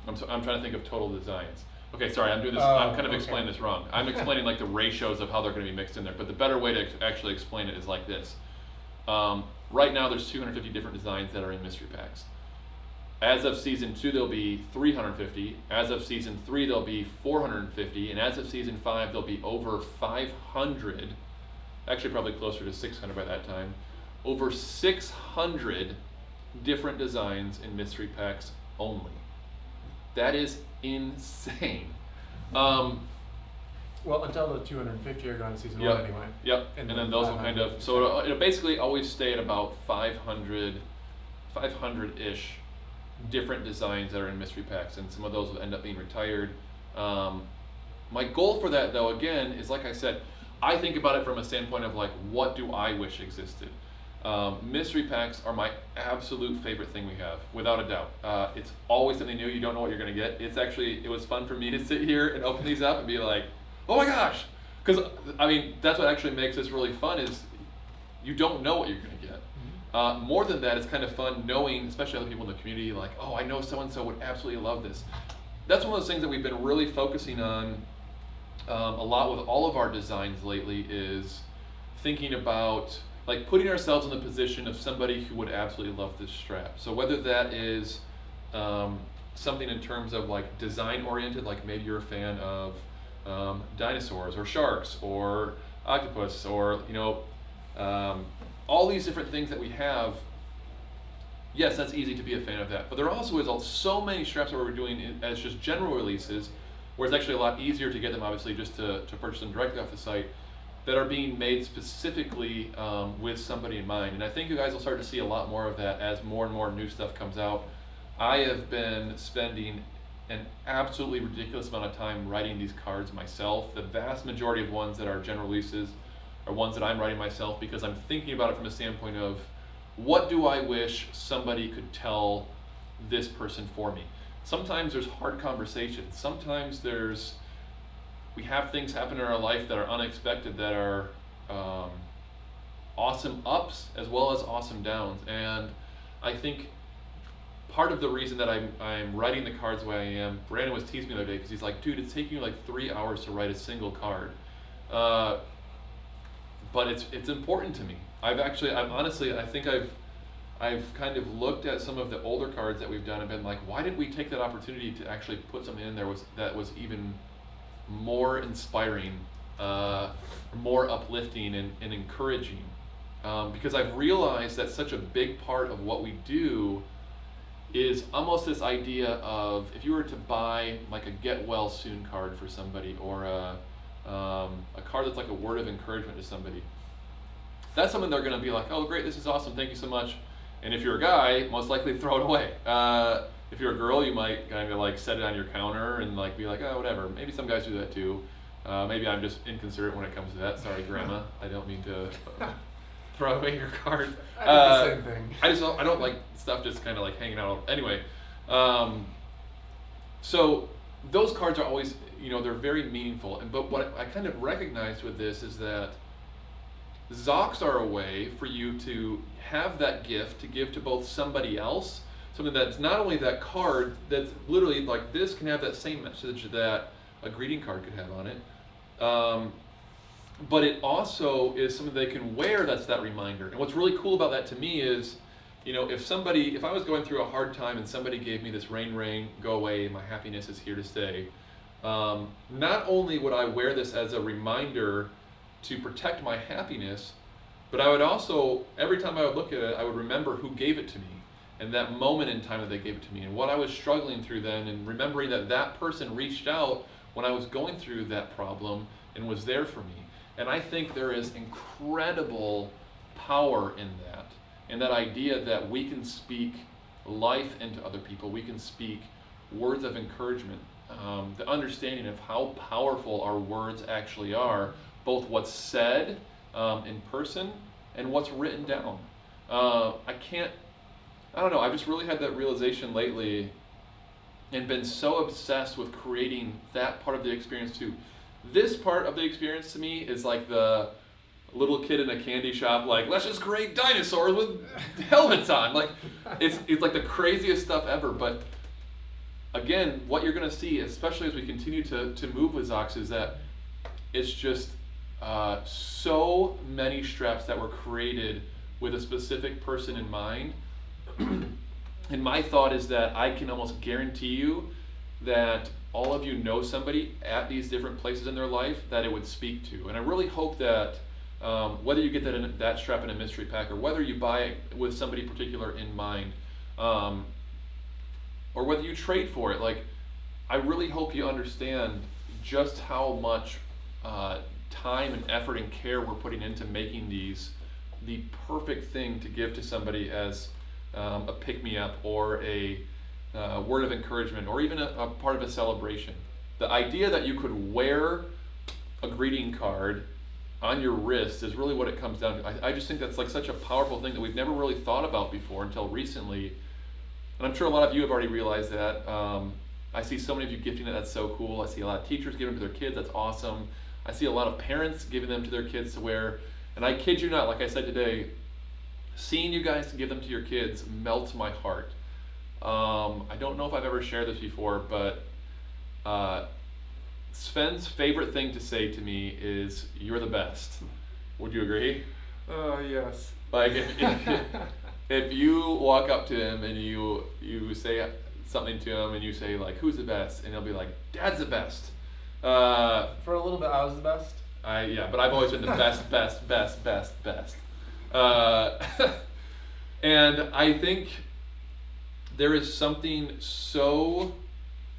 I'm trying to think of total designs. Okay, sorry, I'm doing this. Oh, I'm kind of okay. explaining this wrong. I'm explaining like the ratios of how they're going to be mixed in there. But the better way to actually explain it is like this. Right now, there's 250 different designs that are in mystery packs. As of season 2, there'll be 350. As of season 3, there'll be 450, and as of season 5, there'll be over 500. Actually, probably closer to 600 by that time. Over 600 different designs in mystery packs only. That is insane. Well, until the 250 are gone in season 1 anyway. Yep. And then those will kind of, so it'll basically always stay at about 500-ish different designs that are in mystery packs, and some of those will end up being retired. My goal for that, though, again, is like I said, I think about it from a standpoint of like, what do I wish existed? Mystery packs are my absolute favorite thing we have, without a doubt. It's always something new. You don't know what you're gonna get. It was fun for me to sit here and open these up and be like, oh my gosh, because I mean that's what actually makes this really fun is you don't know what you're gonna get. More than that, it's kind of fun knowing, especially other people in the community, like, oh, I know so and so would absolutely love this. That's one of those things that we've been really focusing on a lot with all of our designs lately, is thinking about like putting ourselves in the position of somebody who would absolutely love this strap. So whether that is something in terms of like design oriented, like maybe you're a fan of dinosaurs or sharks or octopus or all these different things that we have. Yes, that's easy to be a fan of that, but there also is so many straps that we're doing as just general releases, where it's actually a lot easier to get them, obviously, just to purchase them directly off the site, that are being made specifically with somebody in mind. And I think you guys will start to see a lot more of that as more and more new stuff comes out. I have been spending an absolutely ridiculous amount of time writing these cards myself. The vast majority of ones that are general releases are ones that I'm writing myself, because I'm thinking about it from a standpoint of, what do I wish somebody could tell this person for me? Sometimes there's hard conversations. Sometimes we have things happen in our life that are unexpected, that are awesome ups as well as awesome downs. And I think part of the reason that I'm writing the cards the way I am, Brandon was teasing me the other day because he's like, dude, it's taking you like 3 hours to write a single card. But it's important to me. I think I've kind of looked at some of the older cards that we've done and been like, why didn't we take that opportunity to actually put something in there that was even more inspiring, more uplifting and encouraging? Because I've realized that such a big part of what we do is almost this idea of, if you were to buy like a get well soon card for somebody, or a card that's like a word of encouragement to somebody, that's something they're going to be like, oh great, this is awesome, thank you so much. And if you're a guy, most likely throw it away. If you're a girl, you might kind of like set it on your counter and like be like, oh whatever. Maybe some guys do that too. Maybe I'm just inconsiderate when it comes to that. Sorry, grandma. I don't mean to throw away your card. I did the same thing. I don't like stuff just kind of like hanging out. Anyway, so those cards are always, they're very meaningful. But what I kind of recognized with this is that ZOX are a way for you to have that gift to give to both somebody else, something that's not only that card, that's literally like this can have that same message that a greeting card could have on it. But it also is something they can wear that's that reminder. And what's really cool about that to me is, if I was going through a hard time and somebody gave me this rain, go away, my happiness is here to stay, not only would I wear this as a reminder to protect my happiness, but I would also, every time I would look at it, I would remember who gave it to me and that moment in time that they gave it to me and what I was struggling through then, and remembering that that person reached out when I was going through that problem and was there for me. And I think there is incredible power in that, and that idea that we can speak life into other people, we can speak words of encouragement, the understanding of how powerful our words actually are, both what's said in person and what's written down. I don't know, I've just really had that realization lately and been so obsessed with creating that part of the experience too. This part of the experience to me is like the little kid in a candy shop, like, let's just create dinosaurs with helmets on. Like, it's like the craziest stuff ever. But again, what you're gonna see, especially as we continue to move with ZOX, is that it's just so many straps that were created with a specific person in mind. And my thought is that I can almost guarantee you that all of you know somebody at these different places in their life that it would speak to. And I really hope that whether you get that strap in a mystery pack, or whether you buy it with somebody particular in mind, or whether you trade for it, like, I really hope you understand just how much time and effort and care we're putting into making these the perfect thing to give to somebody as a pick-me-up, or a word of encouragement, or even a part of a celebration. The idea that you could wear a greeting card on your wrist is really what it comes down to. I just think that's like such a powerful thing that we've never really thought about before until recently. And I'm sure a lot of you have already realized that. I see so many of you gifting it, that's so cool. I see a lot of teachers giving them to their kids, that's awesome. I see a lot of parents giving them to their kids to wear. And I kid you not, like I said today, seeing you guys give them to your kids melts my heart. I don't know if I've ever shared this before, but Sven's favorite thing to say to me is, "You're the best." Would you agree? Oh, yes. Like, if you walk up to him and you say something to him and you say, like, "Who's the best?" and he'll be like, "Dad's the best." For a little bit, I was the best. Yeah, but I've always been the best. And I think there is something so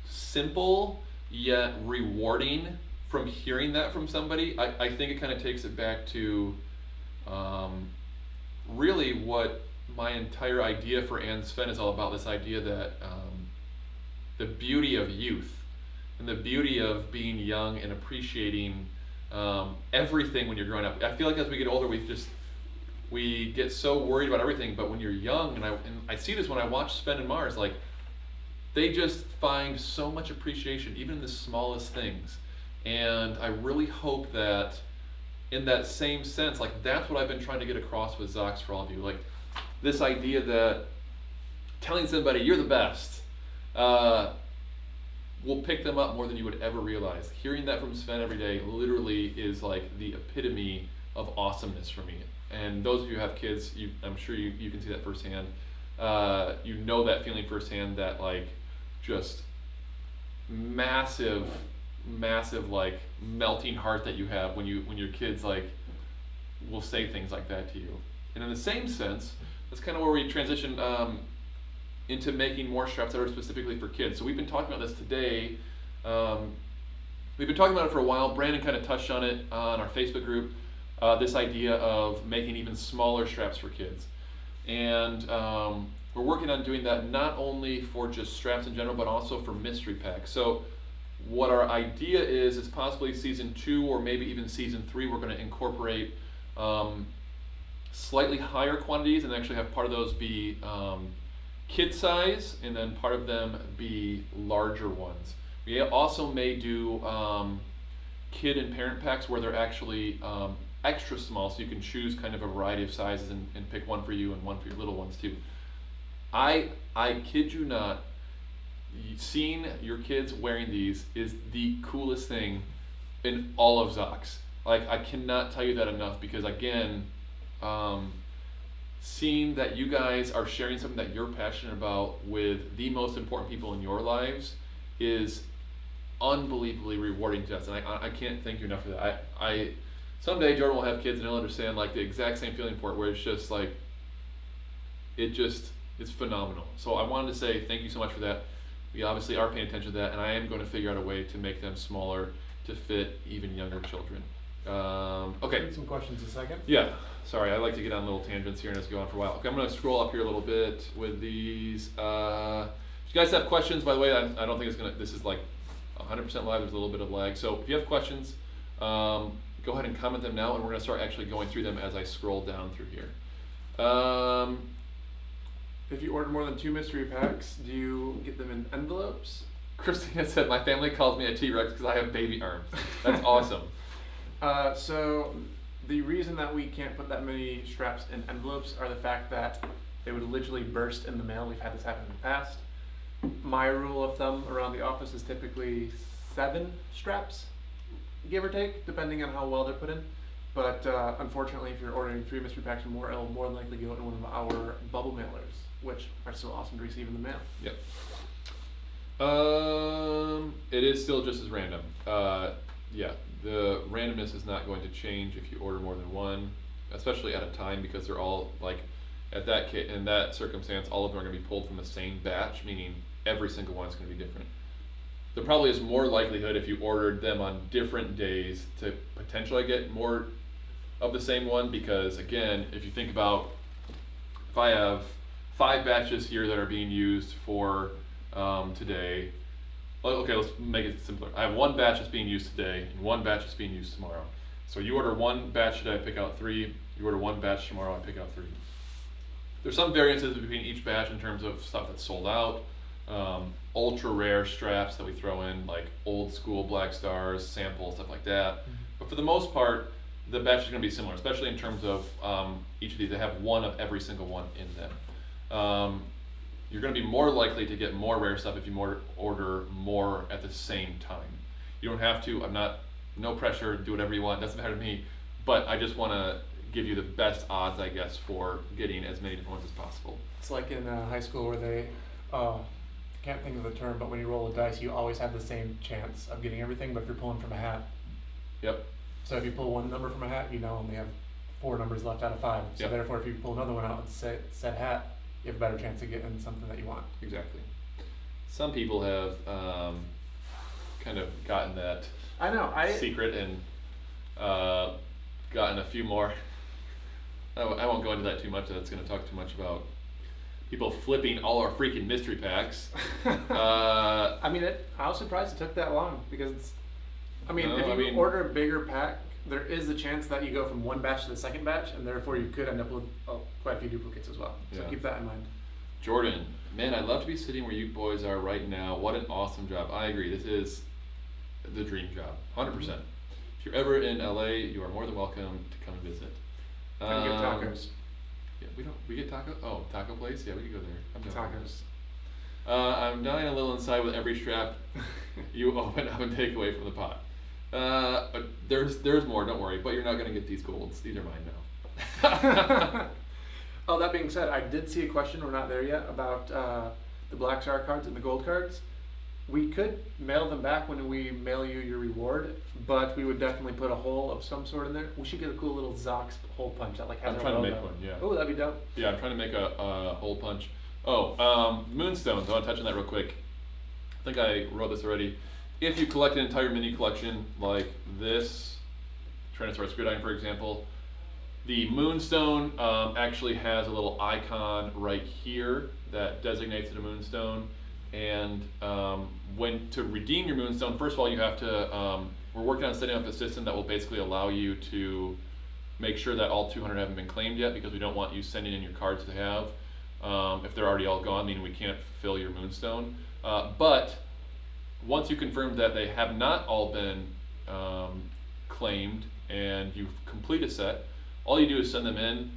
simple yet rewarding from hearing that from somebody. I think it kind of takes it back to really what my entire idea for Anne Sven is all about, this idea that the beauty of youth and the beauty of being young and appreciating everything when you're growing up. I feel like as we get older, we get so worried about everything, but when you're young, and I see this when I watch Sven and Mars, like, they just find so much appreciation even in the smallest things. And I really hope that in that same sense, like, that's what I've been trying to get across with ZOX for all of you. Like, this idea that telling somebody you're the best will pick them up more than you would ever realize. Hearing that from Sven every day literally is like the epitome of awesomeness for me. And those of you who have kids, I'm sure you can see that firsthand. You know that feeling firsthand, that like just massive like melting heart that you have when your kids like will say things like that to you. And in the same sense, that's kind of where we transition into making more straps that are specifically for kids. So we've been talking about this today. We've been talking about it for a while. Brandon kind of touched on it on our Facebook group, this idea of making even smaller straps for kids. And we're working on doing that not only for just straps in general, but also for mystery packs. So what our idea is possibly season 2 or maybe even season 3, we're going to incorporate slightly higher quantities and actually have part of those be kid size and then part of them be larger ones. We also may do kid and parent packs where they're actually extra small, so you can choose kind of a variety of sizes and pick one for you and one for your little ones too. I kid you not, seeing your kids wearing these is the coolest thing in all of ZOX. Like, I cannot tell you that enough, because again, seeing that you guys are sharing something that you're passionate about with the most important people in your lives is unbelievably rewarding to us, and I can't thank you enough for that. I someday Jordan will have kids and he'll understand like the exact same feeling for it, where it's just like it's phenomenal. So I wanted to say thank you so much for that. We obviously are paying attention to that, and I am going to figure out a way to make them smaller to fit even younger children. Okay. Some questions in a second. Yeah, sorry, I like to get on little tangents here and just go on for a while. Okay, I'm going to scroll up here a little bit with these. If you guys have questions, by the way, I don't think it's going to, this is like 100% live, there's a little bit of lag. So if you have questions, go ahead and comment them now, and we're going to start actually going through them as I scroll down through here. If you order more than 2 mystery packs, do you get them in envelopes? Christina said, my family calls me a T-Rex because I have baby arms. That's awesome. So the reason that we can't put that many straps in envelopes are the fact that they would literally burst in the mail. We've had this happen in the past. My rule of thumb around the office is typically 7 straps, give or take, depending on how well they're put in. But unfortunately, if you're ordering 3 mystery packs or more, it'll more than likely go in one of our bubble mailers, which are still awesome to receive in the mail. Yep. It is still just as random. Yeah, the randomness is not going to change if you order more than 1, especially at a time, because they're all like, in that circumstance, all of them are going to be pulled from the same batch, meaning every single one is going to be different. There probably is more likelihood if you ordered them on different days to potentially get more of the same one, because again, if you think about, if I have 5 batches here that are being used for today, okay, let's make it simpler. I have 1 batch that's being used today and 1 batch that's being used tomorrow. So you order 1 batch today, I pick out 3. You order 1 batch tomorrow, I pick out 3. There's some variances between each batch in terms of stuff that's sold out. Ultra rare straps that we throw in, like old school Black Stars, samples, stuff like that. Mm-hmm. But for the most part, the batch is going to be similar, especially in terms of each of these. They have 1 of every single one in them. You're going to be more likely to get more rare stuff if you order more at the same time. You don't have to. No pressure. Do whatever you want. Doesn't matter to me. But I just want to give you the best odds, I guess, for getting as many different ones as possible. It's like in high school where they, can't think of the term, but when you roll a dice, you always have the same chance of getting everything, but if you're pulling from a hat. Yep. So if you pull 1 number from a hat, you now only have 4 numbers left out of 5. So yep. Therefore, if you pull another one out and said hat, you have a better chance of getting something that you want. Exactly. Some people have kind of gotten that secret and gotten a few more. I won't go into that too much. That's going to talk too much about people flipping all our freaking mystery packs. I was surprised it took that long, because if you order a bigger pack, there is a chance that you go from 1 batch to the second batch, and therefore you could end up with quite a few duplicates as well. So keep that in mind. Jordan, man, I'd love to be sitting where you boys are right now. What an awesome job. I agree. This is the dream job, 100%. Mm-hmm. If you're ever in LA, you are more than welcome to come and visit. And get tacos. Yeah, we get tacos? Oh, taco place? Yeah, we could go there. Tacos. I'm dying a little inside with every strap you open up and take away from the pot. But there's more, don't worry. But you're not gonna get these golds. These are mine now. Oh, that being said, I did see a question, we're not there yet, about the Black Star cards and the gold cards. We could mail them back when we mail you your reward, but we would definitely put a hole of some sort in there. We should get a cool little ZOX hole punch that has I'm trying to make one, yeah. Oh, that'd be dope. Yeah, I'm trying to make a hole punch. Oh, moonstones. I want to touch on that real quick. I think I wrote this already. If you collect an entire mini collection like this, Tyrannosaurus Gridiron, for example, the moonstone actually has a little icon right here that designates it a moonstone. And when to redeem your moonstone, first of all, you have to, we're working on setting up a system that will basically allow you to make sure that all 200 haven't been claimed yet, because we don't want you sending in your cards to have. If they're already all gone, meaning we can't fill your Moonstone. But once you confirm that they have not all been claimed and you complete a set, all you do is send them in.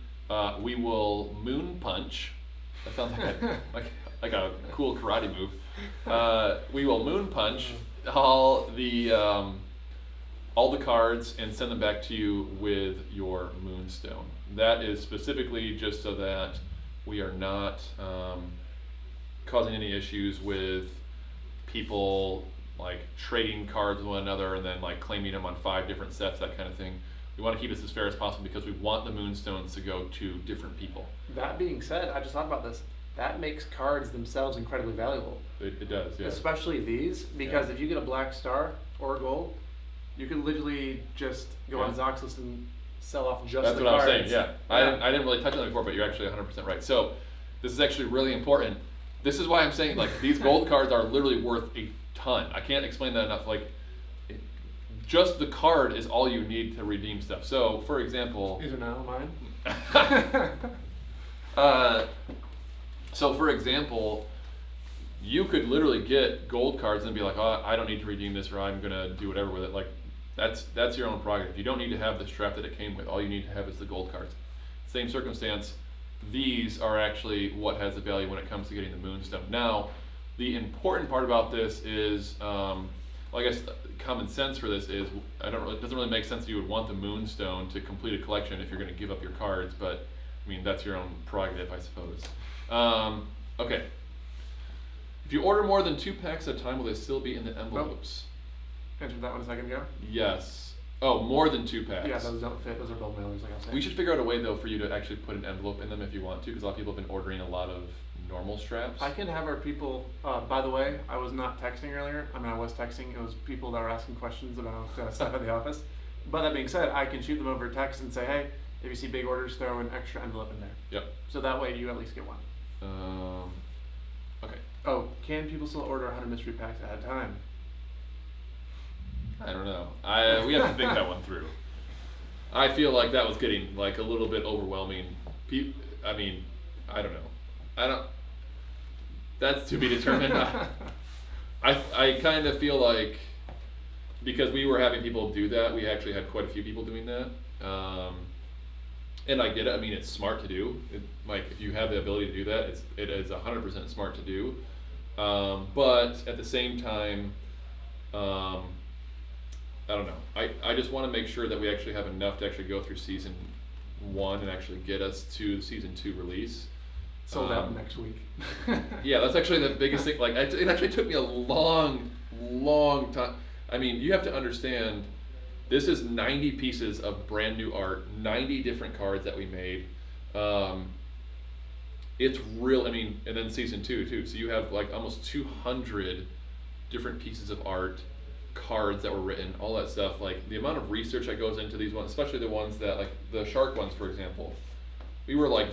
We will moon punch. That sounds like a cool karate move. We will moon punch all the cards and send them back to you with your Moonstone. That is specifically just so that we are not causing any issues with people like trading cards with one another and then like claiming them on 5 different sets, that kind of thing. We want to keep this as fair as possible because we want the Moonstones to go to different people. That being said, I just thought about this. That makes cards themselves incredibly valuable. It does, yeah. Especially these, because if you get a black star or a gold, you can literally just go on ZOX list and sell off just That's the what cards. I was saying, yeah. I didn't really touch on that before, but you're actually 100% right. So this is actually really important. This is why I'm saying like these gold cards are literally worth a ton. I can't explain that enough. Like just the card is all you need to redeem stuff. So for example, These are now mine. So for example, you could literally get gold cards and be like, oh, I don't need to redeem this, or I'm gonna do whatever with it. Like that's your own prerogative. You don't need to have the strap that it came with. All you need to have is the gold cards. Same circumstance, these are actually what has the value when it comes to getting the Moonstone. Now, the important part about this is, well, I guess common sense for this is, it doesn't really make sense that you would want the Moonstone to complete a collection if you're going to give up your cards, but I mean, that's your own prerogative, I suppose. Okay. If you order more than 2 packs at a time, will they still be in the envelopes? Answered that one a second ago. Yes. Oh, more than 2 packs. Yeah, those don't fit. Those are bulk mailers, like I was saying. We should figure out a way though for you to actually put an envelope in them if you want to, because a lot of people have been ordering a lot of normal straps. I can have our people, by the way, I was not texting earlier. I mean, I was texting. It was people that were asking questions about stuff at the office. But that being said, I can shoot them over text and say, hey, if you see big orders, throw an extra envelope in there. Yep. So that way you at least get one. Okay. Oh, can people still order 100 mystery packs at a time? I don't know. We have to think that one through. I feel like that was getting like a little bit overwhelming. I mean, I don't know. That's to be determined. I kind of feel like because we were having people do that, we actually had quite a few people doing that. And I get it. I mean, it's smart to do. Like if you have the ability to do that, it is 100% smart to do. But at the same time, I don't know. I just want to make sure that we actually have enough to actually go through season 1 and actually get us to the season 2 release. Sold out next week. Yeah, that's actually the biggest thing. Like it actually took me a long time. I mean, you have to understand, this is 90 pieces of brand new art, 90 different cards that we made. It's real. I mean, and then season 2 too. So you have like almost 200 different pieces of art, cards that were written, all that stuff. Like the amount of research that goes into these ones, especially the ones that like the shark ones, for example. We were like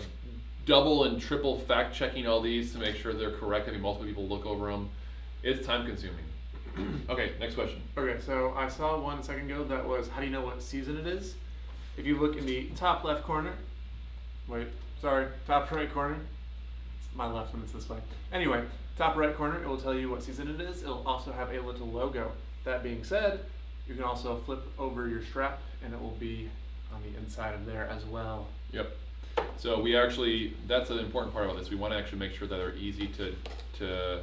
double and triple fact checking all these to make sure they're correct, having multiple people look over them. It's time consuming. Okay, next question. Okay, so I saw one a second ago that was, how do you know what season it is? If you look in the top left corner, top right corner. It's my left when it's this way. Anyway, top right corner, it will tell you what season it is. It'll also have a little logo. That being said, you can also flip over your strap and it will be on the inside of there as well. Yep. So we actually, that's the important part about this. We want to actually make sure that they're easy to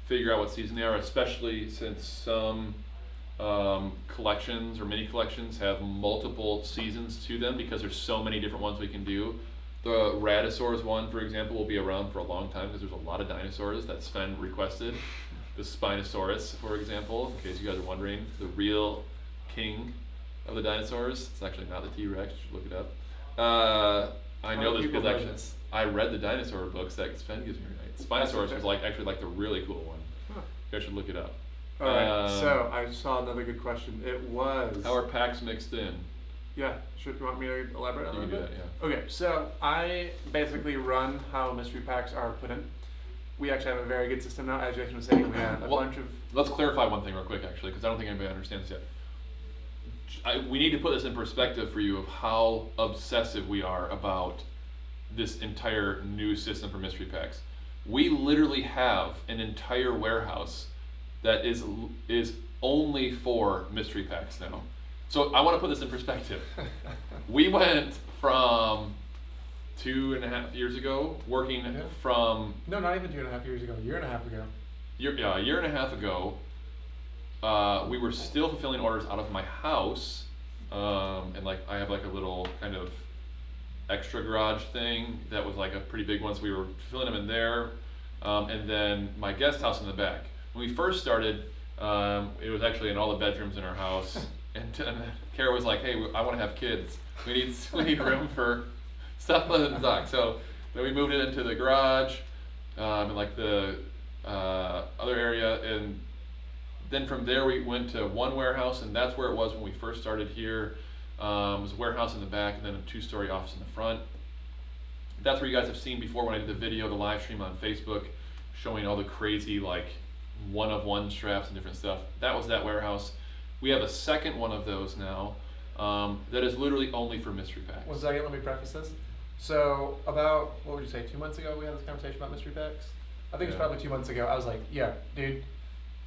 figure out what season they are, especially since some collections or mini collections have multiple seasons to them because there's so many different ones we can do. The Radisaurs one, for example, will be around for a long time because there's a lot of dinosaurs that Sven requested. The Spinosaurus, for example, in case you guys are wondering, the real king of the dinosaurs. It's actually not the T-Rex, you should look it up. I know this because actually I read the dinosaur books that Sven gives me. Right? Spinosaurus was actually the really cool one. Huh. You guys should look it up. Alright, so I saw another good question. It was... How are packs mixed in? Yeah, you want me to elaborate on You that? can do that, yeah. Okay, so I basically run how mystery packs are put in. We actually have a very good system now. As Jason was saying, we have a bunch of... Let's clarify one thing real quick, actually, because I don't think anybody understands this yet. we need to put this in perspective for you of how obsessive we are about this entire new system for mystery packs. We literally have an entire warehouse that is only for mystery packs now. So I want to put this in perspective. We went from 2.5 years ago working from No, not even 2.5 years ago. A year and a half ago. a year and a half ago. We were still fulfilling orders out of my house, and like I have like a little kind of extra garage thing that was like a pretty big one, so we were filling them in there, and then my guest house in the back. When we first started, it was actually in all the bedrooms in our house, and Kara was like, "Hey, I want to have kids. We need room for stuff other than ZOX." So then we moved it into the garage, and like the other area, and then from there we went to one warehouse, and that's where it was when we first started here. It was a warehouse in the back and then a 2-story office in the front. That's where you guys have seen before when I did the video, the live stream on Facebook, showing all the crazy like one-of-one straps and different stuff. That was that warehouse. We have a second one of those now that is literally only for mystery packs. 1 second, let me preface this. So about, what would you say, 2 months ago we had this conversation about mystery packs? I think it's Yeah. probably 2 months ago. I was like, yeah, dude,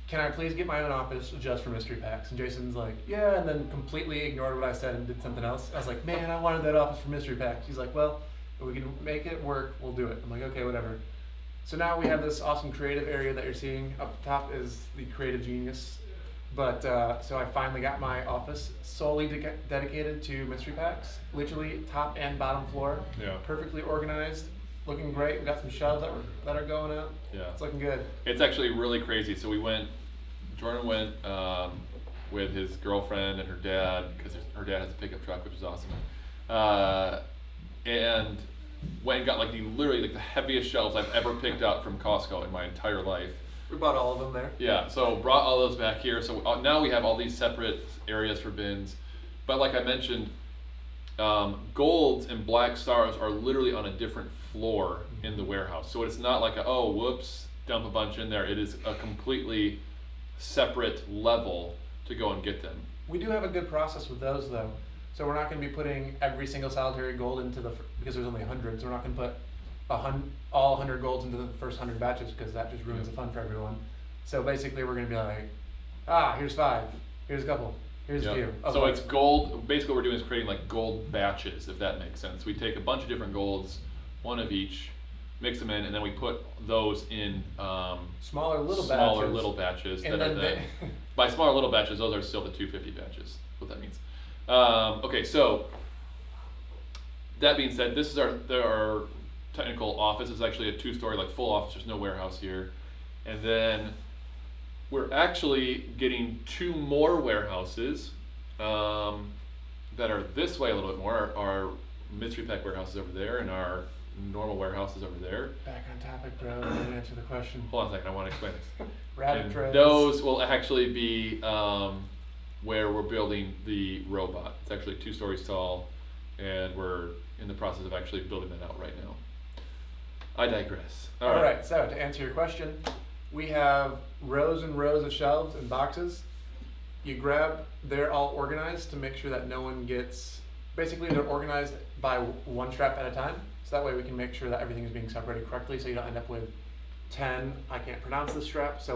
can I please get my own office just for mystery packs? And Jason's like, yeah, and then completely ignored what I said and did something else. I was like, man, I wanted that office for mystery packs. He's like, well, if we can make it work, we'll do it. I'm like, okay, whatever. So now we have this awesome creative area that you're seeing. Up top is the creative genius. But so I finally got my office solely dedicated to mystery packs, literally top and bottom floor. Yeah. Perfectly organized, looking great. We got some shelves that are going up. Yeah. It's looking good. It's actually really crazy. So Jordan went with his girlfriend and her dad, because her dad has a pickup truck, which is awesome. And went and got like literally the heaviest shelves I've ever picked up from Costco in my entire life. We bought all of them there. Yeah, so brought all those back here. So now we have all these separate areas for bins. But like I mentioned, golds and black stars are literally on a different floor in the warehouse. So it's not like oh, whoops, dump a bunch in there. It is a completely separate level to go and get them. We do have a good process with those though. So we're not going to be putting every single solitary gold into because there's only 100. So we're not going to put all 100 golds into the first 100 batches, because that just ruins the fun for everyone. So basically we're going to be like, here's 5, here's a couple, here's a few. So it's gold. Basically what we're doing is creating like gold batches, if that makes sense. We take a bunch of different golds, one of each, mix them in, and then we put those in smaller little batches. And then by smaller little batches, those are still the 250 batches. What that means. Okay, so that being said, this is our technical office. Is actually a 2-story like full office. There's no warehouse here, and then we're actually getting 2 more warehouses that are this way a little bit more. Our mystery pack warehouse is over there, and our normal warehouse is over there. Back on topic, bro. Let me answer the question. Hold on a second, I want to explain this. Rabbit trails. Those will actually be where we're building the robot. It's actually 2 stories tall, and we're in the process of actually building that out right now. I digress. All right, so to answer your question, we have rows and rows of shelves and boxes. They're all organized to make sure that no one gets, basically they're organized by 1 strap at a time. So that way we can make sure that everything is being separated correctly, so you don't end up with 10, I can't pronounce this strap, so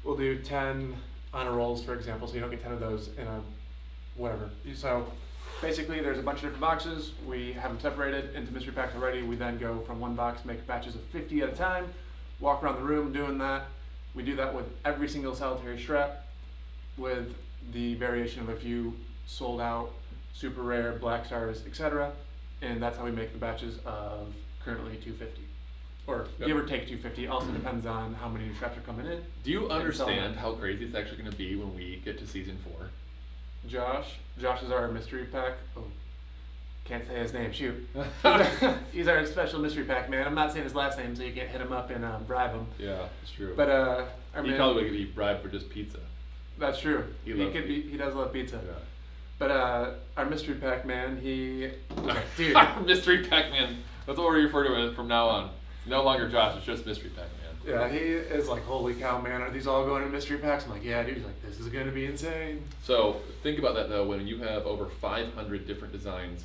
we'll do 10 honor rolls, for example, so you don't get 10 of those in a whatever. So basically there's a bunch of different boxes. We have them separated into mystery packs already. We then go from one box, make batches of 50 at a time, walk around the room doing that. We do that with every single solitary strap, with the variation of a few sold out, super rare, black stars, etc. And that's how we make the batches of currently 250. Or give or take 250. Also depends on how many new straps are coming in. Do you understand how crazy it's actually going to be when we get to season 4? Josh is our mystery pack. Oh, can't say his name. Shoot. He's our special mystery pack man. I'm not saying his last name, so you can't hit him up and bribe him. Yeah, it's true. But he probably could be bribed for just pizza. That's true. He does love pizza. Yeah. But our mystery pack man, dude. Mystery Pac-Man. That's what we refer to it from now on. It's no longer Josh, it's just Mystery Pac-Man. Yeah, he is like, holy cow, man, are these all going in mystery packs? I'm like, yeah, dude. He's like, this is gonna be insane. So think about that though. When you have over 500 different designs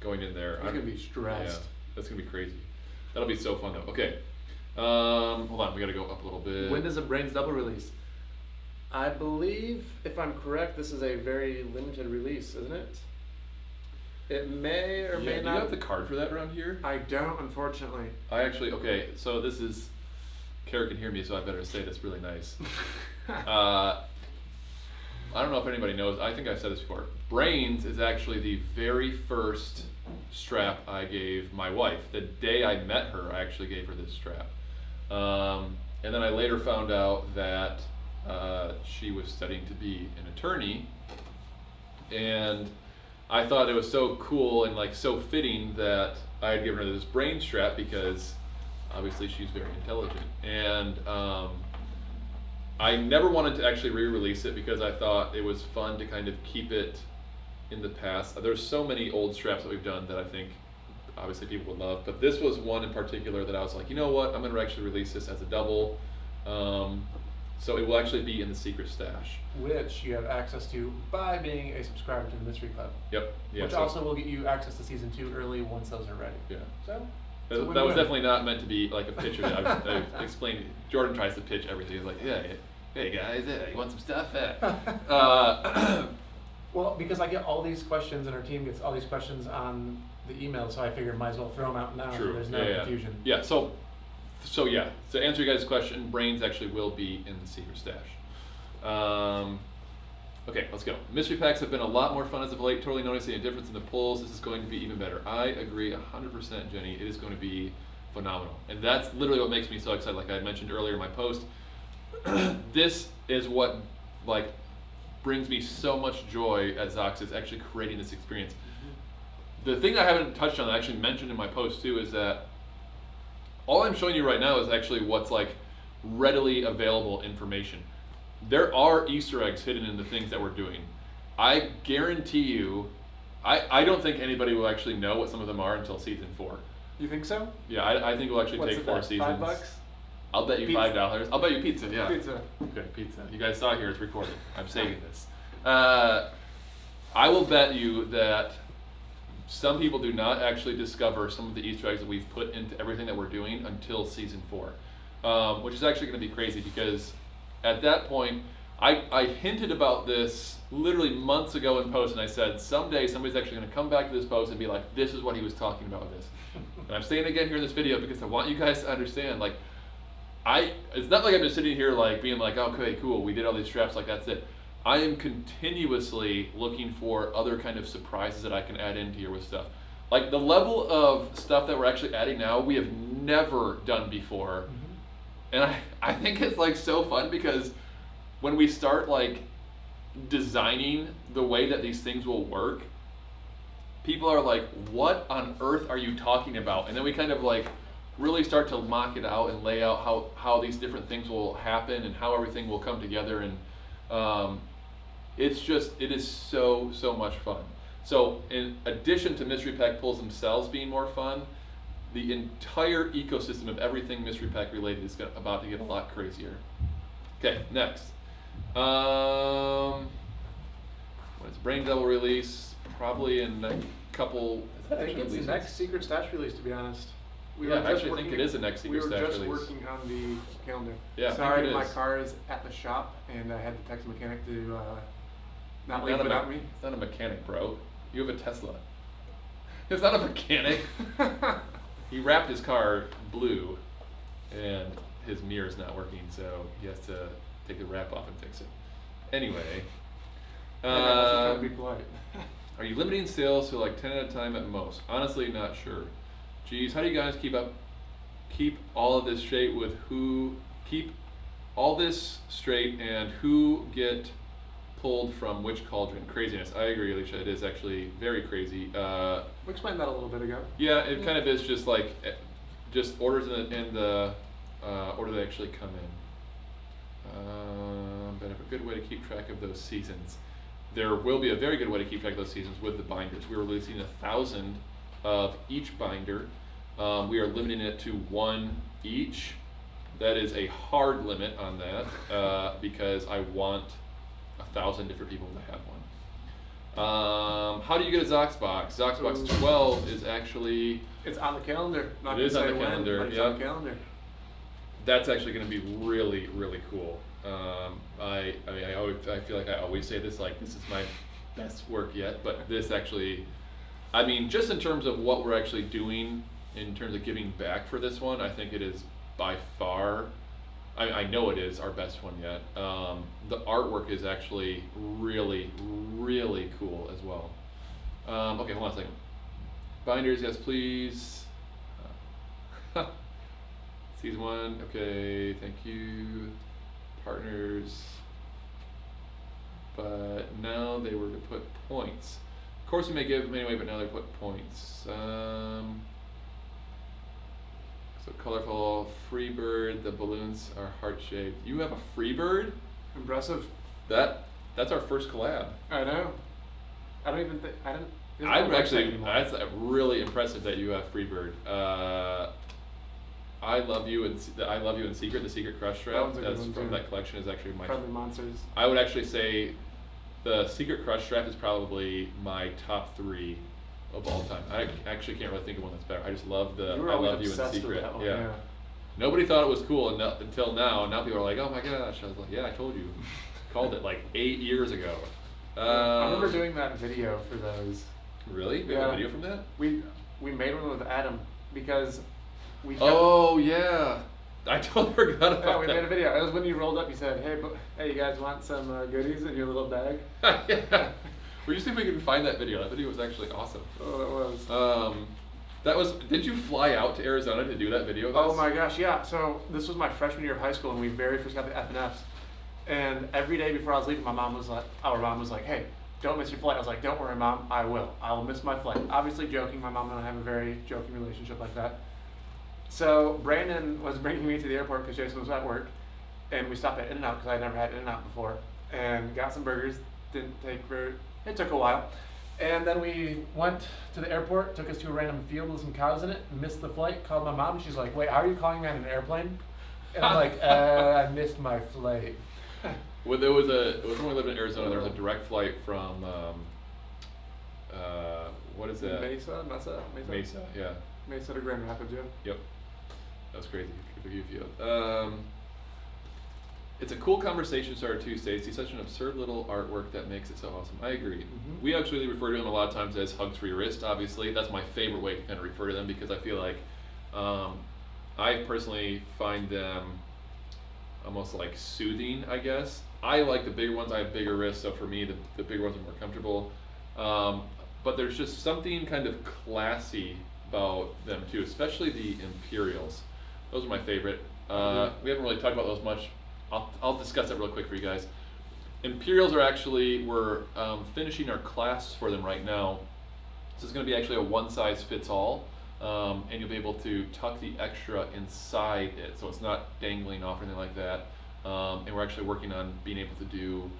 going in there, He's gonna be stressed. Yeah, that's gonna be crazy. That'll be so fun though. Okay, hold on. We gotta go up a little bit. When does a Brains double release? I believe, if I'm correct, this is a very limited release, isn't it? It may or Yeah, may do not. you have the card for that around here? I don't, unfortunately. I actually, okay, so this is, Kara can hear me, so I better say this really nice. I don't know if anybody knows, I think I've said this before. Brains is actually the very first strap I gave my wife. The day I met her, I actually gave her this strap. And then I later found out that she was studying to be an attorney, and I thought it was so cool and like so fitting that I had given her this brain strap because obviously she's very intelligent. And I never wanted to actually re-release it because I thought it was fun to kind of keep it in the past. There's so many old straps that we've done that I think obviously people would love, but this was one in particular that I was like, you know what, I'm going to actually release this as a double. So it will actually be in the secret stash. Which you have access to by being a subscriber to the Mystery Club. Yep. Yeah. Which so- also will get you access to season 2 early once those are ready. Yeah. So, That was definitely not meant to be like a pitch of it. I've explained. Jordan tries to pitch everything. He's like, yeah, hey guys, you want some stuff? Well, because I get all these questions and our team gets all these questions on the email, so I figured might as well throw them out now so True. there's no Yeah. confusion. Yeah. So yeah. To answer your guys' question, Brains actually will be in the secret stash. Okay, let's go. Mystery packs have been a lot more fun as of late. Totally noticing a difference in the pulls. This is going to be even better. I agree 100%, Jenny. It is going to be phenomenal. And that's literally what makes me so excited. Like I mentioned earlier in my post, this is what like brings me so much joy at ZOX, is actually creating this experience. The thing I haven't touched on, I actually mentioned in my post too, is that all I'm showing you right now is actually what's like readily available information. There are Easter eggs hidden in the things that we're doing. I guarantee you, I don't think anybody will actually know what some of them are until season 4. You think so? Yeah, I think we'll actually What's take it 4 bet? seasons. $5? I'll bet you Pizza. $5. I'll bet you pizza, yeah. Pizza. Okay, pizza. You guys saw it here, it's recorded. I'm saving this. I will bet you that some people do not actually discover some of the Easter eggs that we've put into everything that we're doing until season 4, which is actually going to be crazy because at that point, I hinted about this literally months ago in post, and I said someday somebody's actually going to come back to this post and be like, this is what he was talking about with this. And I'm saying it again here in this video because I want you guys to understand, like, it's not like I've been sitting here like being like, okay, cool, we did all these straps, like that's it. I am continuously looking for other kind of surprises that I can add into here with stuff. Like the level of stuff that we're actually adding now, we have never done before. And I think it's like so fun because when we start like designing the way that these things will work, people are like, what on earth are you talking about? And then we kind of like really start to mock it out and lay out how these different things will happen and how everything will come together. And it is so much fun. So in addition to mystery pack pulls themselves being more fun, the entire ecosystem of everything mystery pack related is about to get a lot crazier. Okay, next. What is Brain Devil release? Probably in a couple. I think it's the next secret stash release, to be honest. Yeah, I actually think it is the next secret stash release. We were just working on the calendar. Yeah, I sorry, think it my is. car is at the shop, and I had to text the mechanic to not leave Not a without me- me. It's not a mechanic, bro. You have a Tesla. It's not a mechanic. He wrapped his car blue, and his mirror's not working, so he has to take the wrap off and fix it. Anyway, Trying to be polite. are you limiting sales to like 10 at a time at most? Honestly, not sure. Geez, how do you guys keep all of this straight with keep all this straight and who get pulled from which cauldron? Craziness. I agree, Alicia. It is actually very crazy. We explained that a little bit ago. Yeah, it kind of is just like just orders in the order they actually come in. But a good way to keep track of those seasons. There will be a very good way to keep track of those seasons with the binders. We're releasing 1,000 of each binder. We are limiting it to 1 each. That is a hard limit on that because I want 1,000 different people to have one. How do you get a ZOX box? ZOX box 12 is actually. It's on the calendar. Not It is gonna on say the when, calendar, but it's yep. on the calendar. That's actually going to be really, really cool. I feel like I always say this, like this is my best work yet, but this actually, I mean, just in terms of what we're actually doing in terms of giving back for this one, I think it is by far, I know it is our best one yet. The artwork is actually really, really cool as well. Okay, hold on a second. Binders, yes please. Season 1, okay, thank you. Partners. But now they were to put points. Of course, we may give them anyway, but now they put points. So colorful, Freebird. The balloons are heart shaped. You have a Freebird? Impressive. That's our first collab. I know. I don't even think I don't. there's no I'm website actually anymore. that's really impressive that you have Freebird. I love you in Secret. The Secret Crush That Strap. one's a good That's one, from too. that collection is actually my. Friendly Monsters. I would actually say the Secret Crush Strap is probably my top 3 of all time. I actually can't really think of one that's better. I just love the You were I always love you in obsessed with Secret. that one, Yeah. Nobody thought it was cool until now. Now people are like, oh my gosh. I was like, yeah, I told you. Called it like 8 years ago. I remember doing that video for those. Really? We have a video from that? We made one with Adam because we. Kept, Oh yeah. I totally forgot about Yeah, we that. made a video. It was when you rolled up. You said, "Hey, you guys want some goodies in your little bag?" Yeah. We just see if we can find that video. That video was actually awesome. Oh, that was. That was. Did you fly out to Arizona to do that video? with Oh us? my gosh, yeah. So this was my freshman year of high school, and we very first got the F&Fs. And every day before I was leaving, our mom was like, "Hey, don't miss your flight." I was like, "Don't worry, Mom, I will. I will miss my flight." Obviously joking. My mom and I have a very joking relationship like that. So Brandon was bringing me to the airport because Jason was at work, and we stopped at In-N-Out because I had never had In-N-Out before, and got some burgers. It took a while. And then we went to the airport, took us to a random field with some cows in it, missed the flight, called my mom, and she's like, "Wait, how are you calling me on an airplane?" And I'm like, I missed my flight. When it was when we lived in Arizona, there was a direct flight from what is that? Mesa, yeah. Mesa to Grand Rapids, yeah. Yep. That was crazy. Good for you, Field. It's a cool conversation starter too, Stacey. Such an absurd little artwork that makes it so awesome. I agree. Mhm. We actually refer to them a lot of times as hugs for your wrist, obviously. That's my favorite way to kind of refer to them because I feel like I personally find them almost like soothing, I guess. I like the bigger ones. I have bigger wrists, so for me, the bigger ones are more comfortable. But there's just something kind of classy about them too, especially the Imperials. Those are my favorite. We haven't really talked about those much. I'll discuss that real quick for you guys. Imperials are actually, we're finishing our clasps for them right now. So it's going to be actually a one size fits all, and you'll be able to tuck the extra inside it, so it's not dangling off or anything like that. And we're actually working on being able to do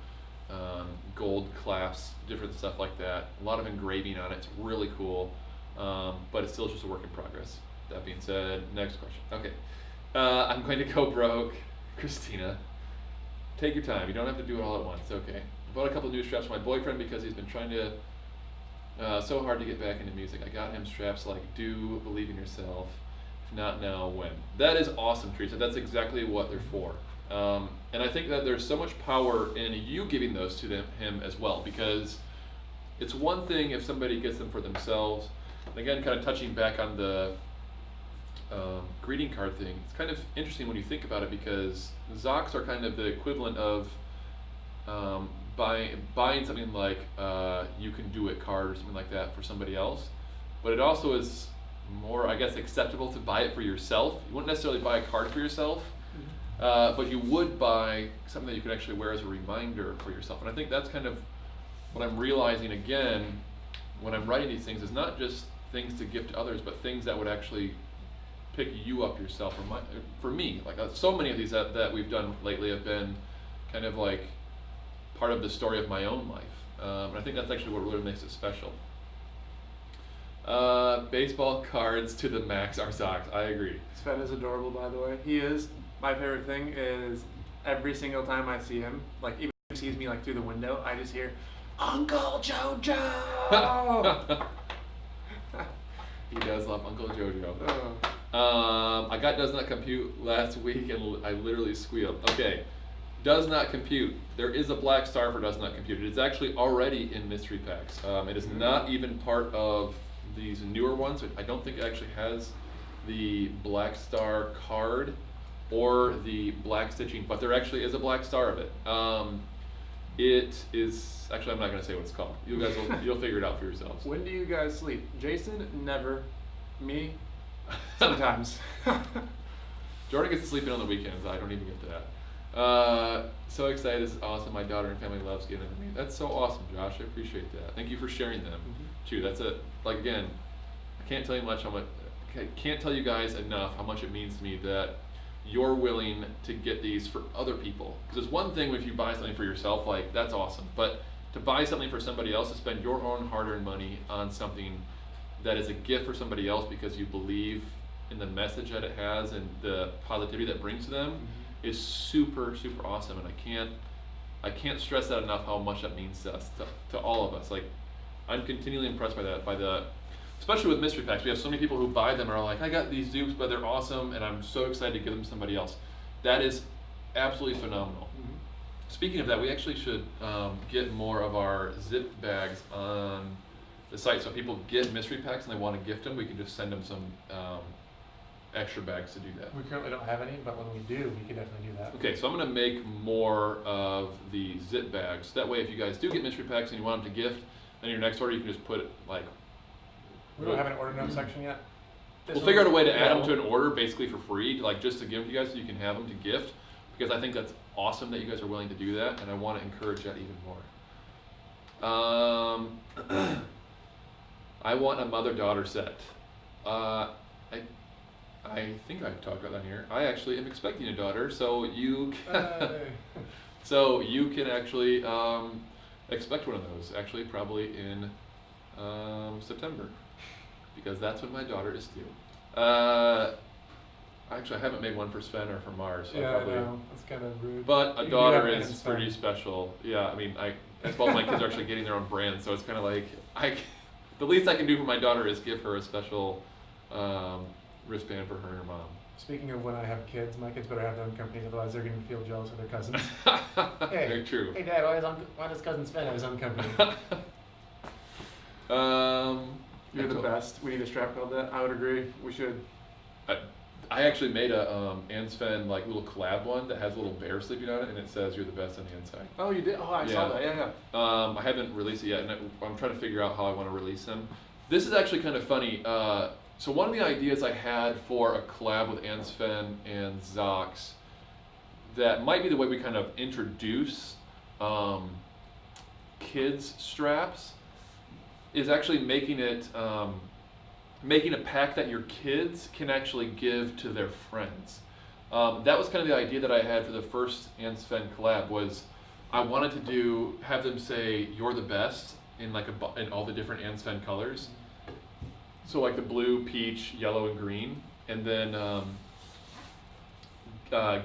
gold clasps, different stuff like that. A lot of engraving on it. It's really cool, but it's still just a work in progress. That being said, next question. Okay, I'm going to go broke. Christina, take your time. You don't have to do it all at once. Okay. I bought a couple of new straps for my boyfriend because he's been trying to so hard to get back into music. I got him straps like "Do Believe in Yourself." If not now, when? That is awesome, Teresa. That's exactly what they're for. And I think that there's so much power in you giving those to him as well, because it's one thing if somebody gets them for themselves. And again, kind of touching back on the greeting card thing, it's kind of interesting when you think about it, because ZOX are kind of the equivalent of buying something like You Can Do It card or something like that for somebody else, but it also is more, I guess, acceptable to buy it for yourself. You wouldn't necessarily buy a card for yourself, but you would buy something that you could actually wear as a reminder for yourself. And I think that's kind of what I'm realizing again when I'm writing these things, is not just things to gift to others, but things that would actually pick you up yourself. For me, like so many of these that we've done lately have been kind of like part of the story of my own life. And I think that's actually what really makes it special. Baseball cards to the max are ZOX. I agree. Sven is adorable, by the way. He is. My favorite thing is every single time I see him, like even if he sees me like through the window, I just hear, Uncle JoJo! He does love Uncle JoJo. Oh. I got does not compute last week and I literally squealed. Okay, does not compute. There is a black star for does not compute. It is actually already in mystery packs. It is not even part of these newer ones. I don't think it actually has the black star card or the black stitching, but there actually is a black star of it. It is actually, I'm not going to say what it's called. You guys you'll figure it out for yourselves. When do you guys sleep? Jason, never. Me, sometimes. Jordan gets to sleep in on the weekends. I don't even get to that. So excited. This is awesome. My daughter and family loves getting into me. That's so awesome, Josh. I appreciate that. Thank you for sharing them too. That's like again, I can't tell you much how much. I can't tell you guys enough how much it means to me that you're willing to get these for other people. Because it's one thing if you buy something for yourself, like that's awesome. But to buy something for somebody else, to spend your own hard-earned money on something that is a gift for somebody else because you believe in the message that it has and the positivity that brings to them is super, super awesome. And I can't stress that enough how much that means to us, to all of us. Like I'm continually impressed by that, especially with mystery packs. We have so many people who buy them and are like, I got these dupes, but they're awesome, and I'm so excited to give them to somebody else. That is absolutely phenomenal. Speaking of that, we actually should get more of our zip bags on the site. So if people get mystery packs and they want to gift them, we can just send them some extra bags to do that. We currently don't have any, but when we do, we can definitely do that. Okay, so I'm going to make more of the zip bags. That way, if you guys do get mystery packs and you want them to gift, then your next order you can just put it like. We don't have an order note section yet. We'll figure out a way to add them to an order basically for free, like just to give to you guys so you can have them to gift, because I think that's awesome that you guys are willing to do that, and I want to encourage that even more. I want a mother-daughter set. I think I've talked about that here. I actually am expecting a daughter, so you so you can actually expect one of those. Actually, probably in September, because that's when my daughter is due. Actually, I haven't made one for Sven or for Mars. So Yeah, probably, I know. That's kind of rude. but a You daughter do have is Sven. pretty special. Yeah, I mean, both my kids are actually getting their own brand, so it's kind of like the least I can do for my daughter is give her a special wristband for her and her mom. Speaking of when I have kids, my kids better have their own companies, otherwise they're going to feel jealous of their cousins. Very true. Hey Dad, why does cousin Sven have his own company? You're the best. We need a strap called that. I would agree. We should. I actually made a Anne Sven like little collab one that has a little bear sleeping on it, and it says "You're the best" on the inside. Oh, you did? Oh, I saw that. Yeah. I haven't released it yet, and I'm trying to figure out how I want to release them. This is actually kind of funny. So one of the ideas I had for a collab with Anne Sven and ZOX that might be the way we kind of introduce kids straps is actually making it making a pack that your kids can actually give to their friends. That was kind of the idea that I had for the first Anne Sven collab. Was I wanted to have them say "You're the best" in like in all the different Anne Sven colors. So like the blue, peach, yellow, and green, and then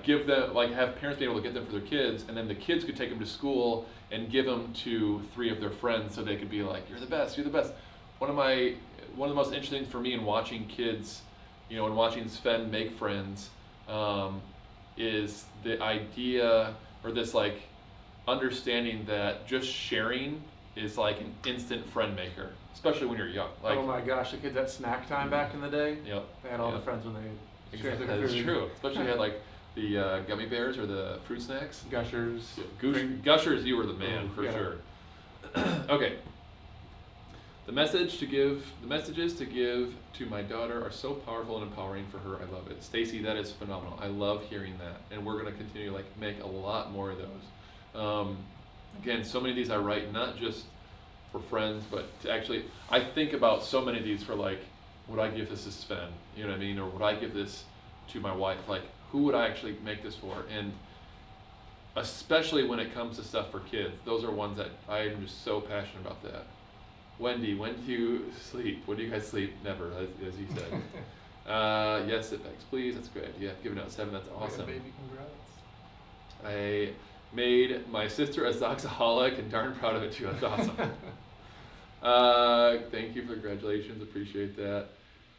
give them, like have parents be able to get them for their kids, and then the kids could take them to school and give them to 3 of their friends, so they could be like, "You're the best, you're the best." One of the most interesting things for me in watching kids, and watching Sven make friends, is the idea or this like understanding that just sharing is like an instant friend maker, especially when you're young. Like, oh my gosh, the kids at snack time back in the day. Yep. They had all the friends when they shared Exactly, their that's food. true. Especially had like the gummy bears or the fruit snacks. Gushers. Gushers, you were the man for Yeah. sure. Okay. The messages to give to my daughter are so powerful and empowering for her. I love it. Stacy, that is phenomenal. I love hearing that, and we're gonna continue to make a lot more of those. Again, so many of these I write not just for friends, but to actually, I think about so many of these for like, would I give this to Sven? You know what I mean? Or would I give this to my wife? Like, who would I actually make this for? And especially when it comes to stuff for kids, those are ones that I am just so passionate about that. Wendy, when do you sleep? When do you guys sleep? Never, as you said. Yes, sit backs, please. That's a good idea. Giving out 7. That's awesome. Baby, congrats. I made my sister a Zoxaholic and darn proud of it too. That's awesome. Thank you for the congratulations. Appreciate that.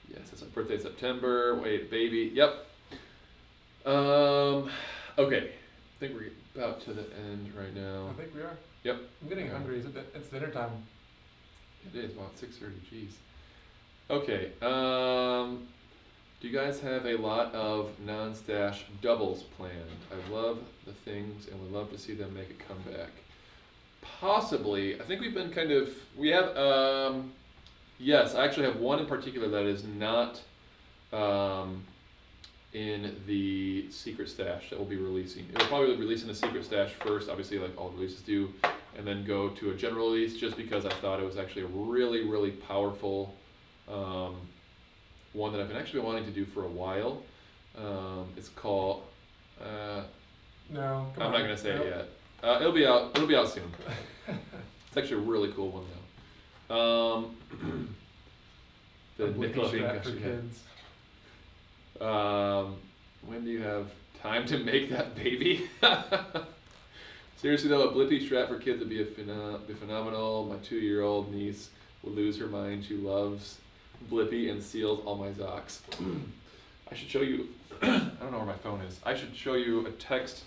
Yes, it's my birthday in September. Wait, baby. Yep. Okay. I think we're about to the end right now. I think we are. Yep. I'm getting hungry. It's dinner time. It is about 6:30. Jeez. Okay. Do you guys have a lot of non-stash doubles planned? I love the things and would love to see them make a comeback. Possibly. I think we've been we have, yes, I actually have one in particular that is not in the secret stash that we'll be releasing. It'll probably release in the secret stash first, obviously like all releases do, and then go to a general release just because I thought it was actually a really, really powerful one that I've actually been wanting to do for a while. It's called, No, I'm not gonna say it yet. It'll be out soon. It's actually a really cool one though. The Nickelodeon for kids. when do you have time to make that baby? Seriously though, a Blippi strap for kids would be phenomenal. My 2-year-old niece would lose her mind. She loves Blippi and seals all my ZOX. I should show you, I don't know where my phone is. I should show you a text.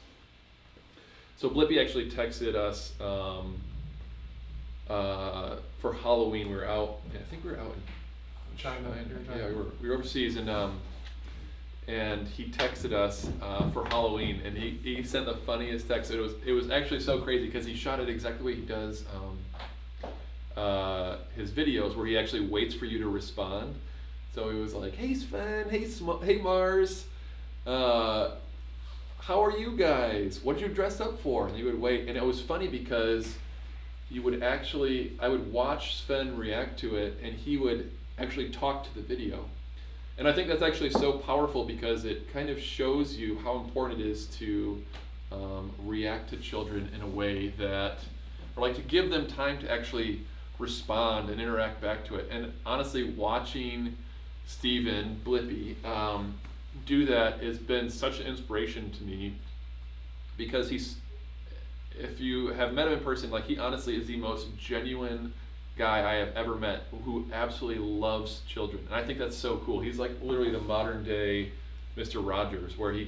So Blippi actually texted us for Halloween. We were out, I think we were out in China. Yeah, we were overseas, and he texted us for Halloween, and he sent the funniest text. It was actually so crazy because he shot it exactly the way he does his videos, where he actually waits for you to respond. So he was like, "Hey Sven, hey Mars, how are you guys? What did you dress up for?" And he would wait, and it was funny because I would watch Sven react to it, and he would actually talk to the video. And I think that's actually so powerful because it kind of shows you how important it is to react to children in a way that, or like to give them time to actually respond and interact back to it. And honestly, watching Steven Blippi do that has been such an inspiration to me, because if you have met him in person, like he honestly is the most genuine guy I have ever met, who absolutely loves children. And I think that's so cool. He's like literally the modern day Mr. Rogers, where he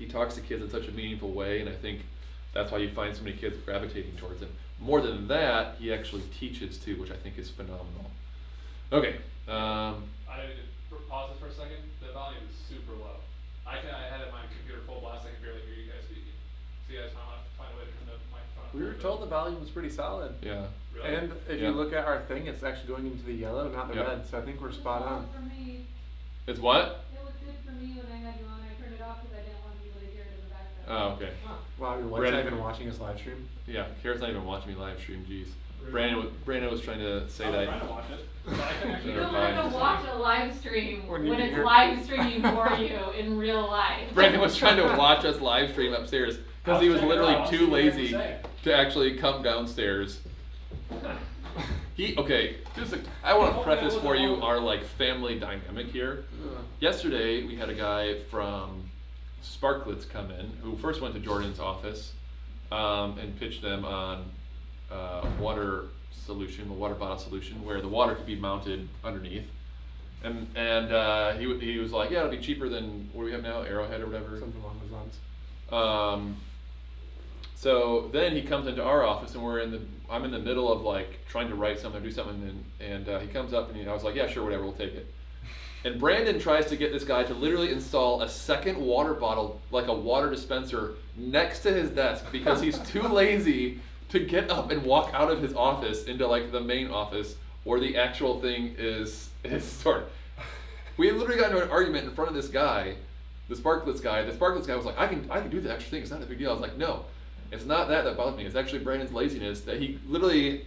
talks to kids in such a meaningful way, and I think that's why you find so many kids gravitating towards him. More than that, he actually teaches too, which I think is phenomenal. Okay. I pause this for a second. The volume is super low. I had my computer full blast. I can barely hear you guys speaking. So you guys might want to find a way to turn the microphone up. We were told the volume was pretty solid. Yeah. Really? And if you look at our thing, it's actually going into the yellow, not the Yep. red. So I think we're spot on. For me, It's what? it was good for me when I had you on. I turned it off because I didn't want people to hear it in the background. Oh, okay. Wow, your wife's not even watching us live stream. Yeah, Kara's not even watching me live stream. Jeez. Really? Brandon was trying to say I was that. trying to watch it, but I couldn't actually You Never don't mind. have to watch a live stream When when you it's hear- live streaming for you in real life. Brandon was trying to watch us live stream upstairs because he was literally too lazy to actually come downstairs. I want to preface for you our like family dynamic here. Yesterday we had a guy from Sparklets come in who first went to Jordan's office and pitched them on a water bottle solution where the water could be mounted underneath. And he was like, yeah, it'll be cheaper than what do we have now, Arrowhead or whatever. Something along those lines. So then he comes into our office, and I'm in the middle of like trying to write something or do something, and he comes up, and I was like, yeah, sure, whatever, we'll take it. And Brandon tries to get this guy to literally install a second water bottle, like a water dispenser, next to his desk because he's too lazy to get up and walk out of his office into like the main office where the actual thing is stored. We had literally got into an argument in front of this guy, the Sparklets guy. The Sparklets guy was like, I can do the extra thing, it's not a big deal. I was like, no, it's not that bothers me. It's actually Brandon's laziness that he literally,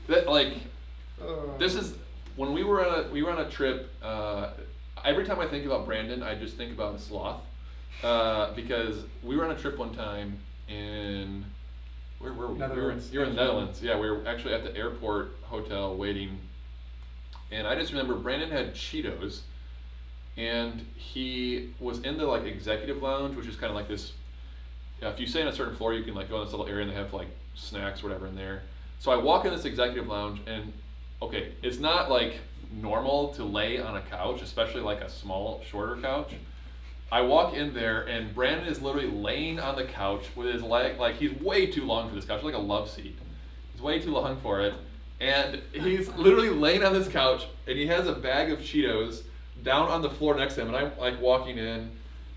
this is, when we were on a trip, every time I think about Brandon, I just think about a sloth, because we were on a trip one time in, where were we? Netherlands. You were in the Netherlands. Yeah, we were actually at the airport hotel waiting, and I just remember Brandon had Cheetos, and he was in the like executive lounge, which is kind of like this. Yeah, if you stay on a certain floor, you can like go in this little area and they have like snacks or whatever in there. So I walk in this executive lounge and okay, it's not like normal to lay on a couch, especially like a small, shorter couch. I walk in there and Brandon is literally laying on the couch with his leg, like he's way too long for this couch, like a love seat. He's way too long for it. And he's literally laying on this couch and he has a bag of Cheetos down on the floor next to him. And I'm like walking in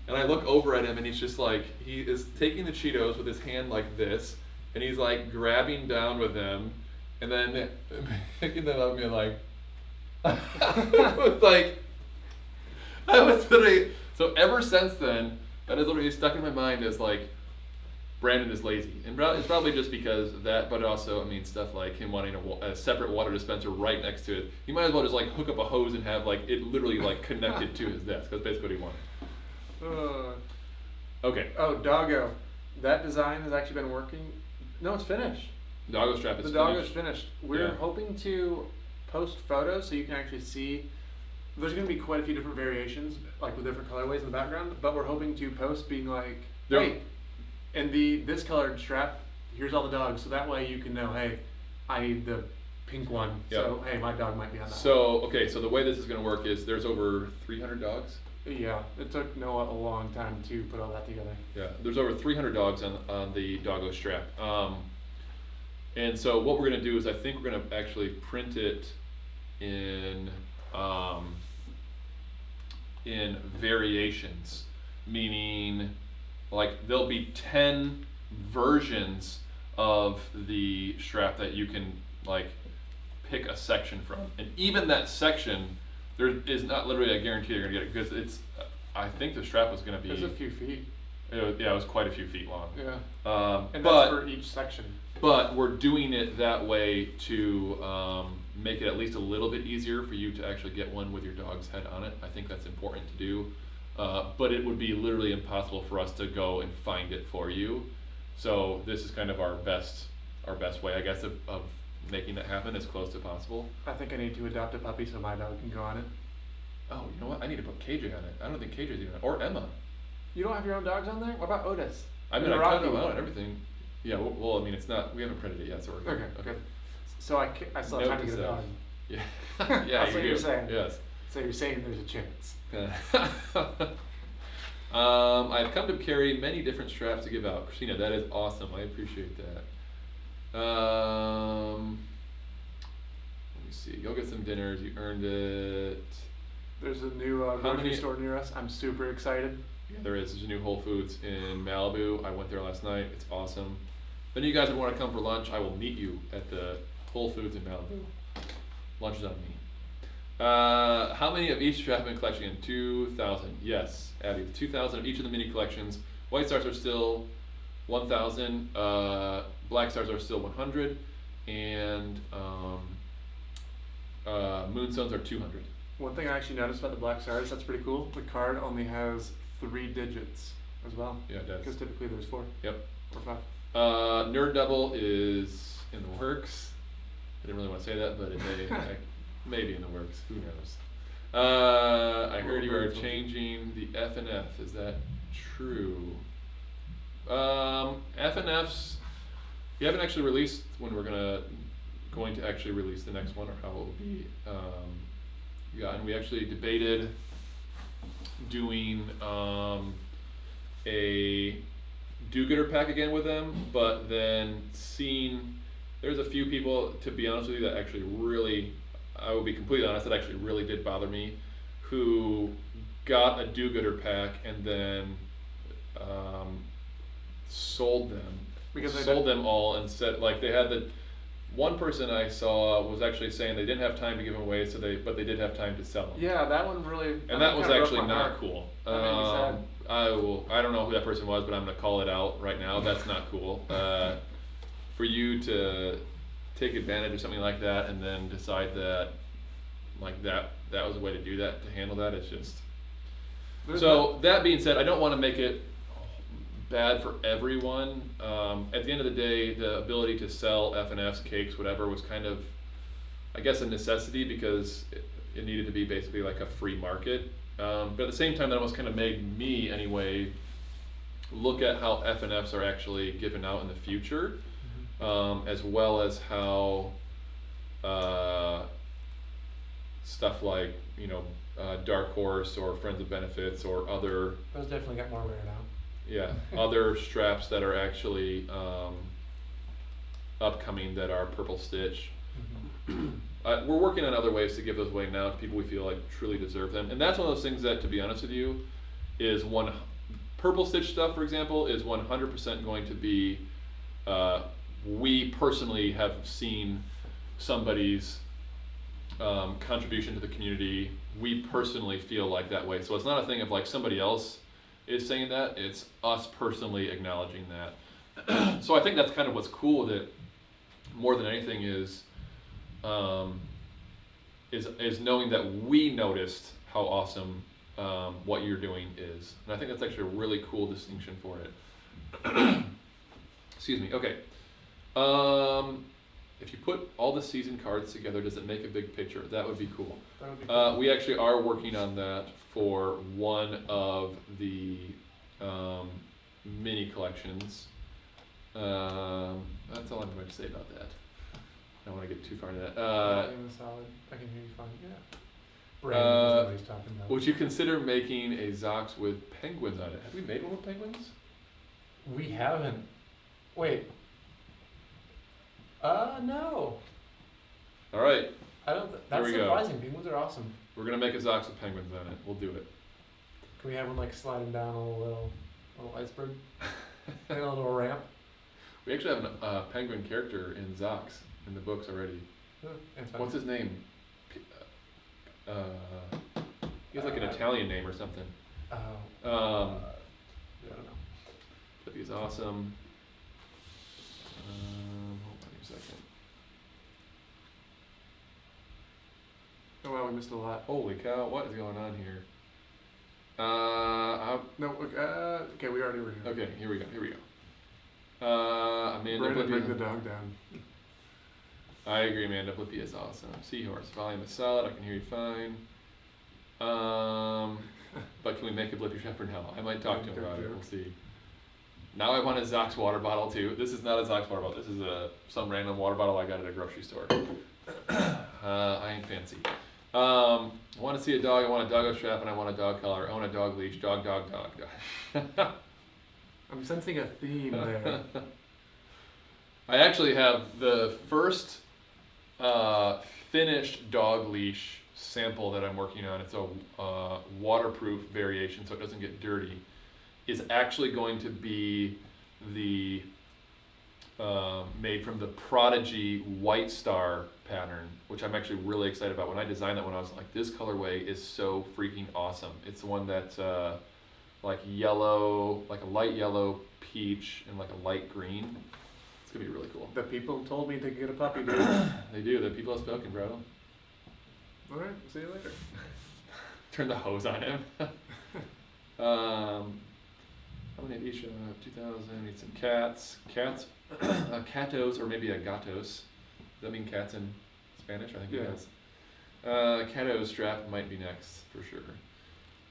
and I look over at him and he's just like, he is taking the Cheetos with his hand like this and he's like grabbing down with them and then picking them up and being like, I was literally, so ever since then, that is literally stuck in my mind as like, Brandon is lazy. And it's probably just because of that, but also, I mean, stuff like him wanting a separate water dispenser right next to it. He might as well just like hook up a hose and have like, it literally like connected to his desk. That's basically what he wanted. Okay. Oh, doggo. That design has actually been working. No, it's finished. Doggo strap is The finished. doggo's finished. We're Yeah. hoping to post photos so you can actually see. There's going to be quite a few different variations, like with different colorways in the background. But we're hoping to post being like, There- hey, in this colored strap, here's all the dogs. So that way you can know, hey, I need the pink one. Yep. So hey, my dog might be on that. So, okay, so the way this is going to work is there's over 300 dogs. one. Yeah, it took Noah a long time to put all that together. Yeah, there's over 300 dogs on the doggo strap. And so what we're going to do is I think we're going to actually print it in variations, meaning like there'll be 10 versions of the strap that you can like pick a section from, and even that section there is not literally a guarantee you're gonna get it because it's I think the strap was gonna be There's a few feet. it was quite a few feet long. Yeah. And but that's for each section. but we're doing it that way to make it at least a little bit easier for you to actually get one with your dog's head on it. I think that's important to do. But it would be literally impossible for us to go and find it for you. So this is kind of our best way, I guess, of making that happen as close to possible. I think I need to adopt a puppy so my dog can go on it. Oh, you know what? I need to put KJ on it. I don't think KJ's even on it. Or Emma. You don't have your own dogs on there? What about Otis? I mean, And I cut Rocky? them out and everything. Yeah, well, I mean, it's not, we haven't printed it yet, so we're Okay, good. So I still have time to get a Note to dog. Yeah, That's yeah, what you you're do. saying. Yes. So you're saying there's a chance. I've come to carry many different straps to give out. Christina, that is awesome. I appreciate that. Let me see. You'll get some dinners. You earned it. There's a new How grocery many- store near us. I'm super excited. Yeah, there is. There's a new Whole Foods in Malibu. I went there last night. It's awesome. If any of you guys would want to come for lunch, I will meet you at the Whole Foods in Malibu. Lunch is on me. How many of each strap have been collecting in 2,000? Yes, Abby. 2,000 of each of the mini collections. White stars are still 1,000. Black stars are still 100, and moonstones are 200. One thing I actually noticed about the Black Stars, that's pretty cool. The card only has 3 digits as well. Yeah, it does. Because typically there's 4 Yep. or 5. Nerd Double is in the works. I didn't really want to say that, but it may be in the works. Who knows? I heard you are changing the F and F. Is that true? F and Fs. We haven't actually released when we're going to actually release the next one or how it will be. Yeah, and we actually debated doing a do-gooder pack again with them, but then there's a few people, to be honest with you, that actually really, I will be completely honest, that actually really did bother me, who got a do-gooder pack and then sold them. Because they sold them all and said, like, they had the one person I saw was actually saying they didn't have time to give them away, but they did have time to sell them. Yeah, that one really. And that was kinda broke actually my not heart. cool. That made me sad. I don't know who that person was, but I'm gonna call it out right now. That's not cool. For you to take advantage of something like that and then decide that, like that was a way to do that, to handle that. It's just. There's So that being said, I don't want to make it bad for everyone. At the end of the day, the ability to sell F&Fs, cakes, whatever, was kind of, I guess, a necessity because it needed to be basically like a free market. But at the same time, that almost kind of made me, anyway, look at how FNFs are actually given out in the future, as well as how stuff like, Dark Horse or Friends of Benefits or other, Those definitely got more rare now. yeah, other straps that are actually upcoming that are purple stitch. We're working on other ways to give those away now to people we feel like truly deserve them, and that's one of those things that, to be honest with you, is purple stitch stuff, for example, is 100% going to be. We personally have seen somebody's contribution to the community. We personally feel like that way, so it's not a thing of like somebody else is saying that. It's us personally acknowledging that. So I think that's kind of what's cool with it, more than anything, is knowing that we noticed how awesome what you're doing is, and I think that's actually a really cool distinction for it. Excuse me. Okay. If you put all the season cards together, does it make a big picture? That would be cool. That would be cool. We actually are working on that for one of the mini collections. That's all I'm going to say about that. I don't want to get too far into that. Solid. I can hear you fine. Yeah. Brandon knows what he's talking about. Would you consider making a ZOX with penguins on it? Have we made one with penguins? We haven't. Wait. No. All right, I don't. That's we go. surprising. Penguins are awesome. we're gonna make a ZOX with penguins on it. We'll do it. Can we have one like sliding down a little iceberg? Like a little ramp. We actually have a penguin character in ZOX in the books already. It's fine. What's his name? He has like an Italian name or something. I don't know. But he's awesome. Hold on a second. Oh wow, we missed a lot. Holy cow! What is going on here? No. Okay, we already were here. Okay, here we go. Amanda Brandon, Blippy. bring the dog down. I agree, Amanda Blippy is awesome. Seahorse, volume is solid. I can hear you fine. But can we make a Blippy Shepherd now? I might talk to him about it. We'll see. Now I want a ZOX water bottle too. This is not a ZOX water bottle. This is some random water bottle I got at a grocery store. I ain't fancy. I want to see a dog. I want a doggo strap and I want a dog collar. I want a dog leash. Dog. I'm sensing a theme there. I actually have the first finished dog leash sample that I'm working on. It's a waterproof variation, so it doesn't get dirty. Is actually going to be the made from the Prodigy White Star pattern, which I'm actually really excited about. When I designed that one, I was like, this colorway is so freaking awesome. It's the one that's like yellow, like a light yellow, peach, and like a light green. It's gonna be really cool. The people told me to get a puppy, dude. They do. The people have spoken, bro. Alright, see you later. Turn the hose on him. How many of each? 2,000. Need some cats. Cats. Catos, or maybe a gatos. Does that mean cats in Spanish? I think it does. Cato strap might be next for sure.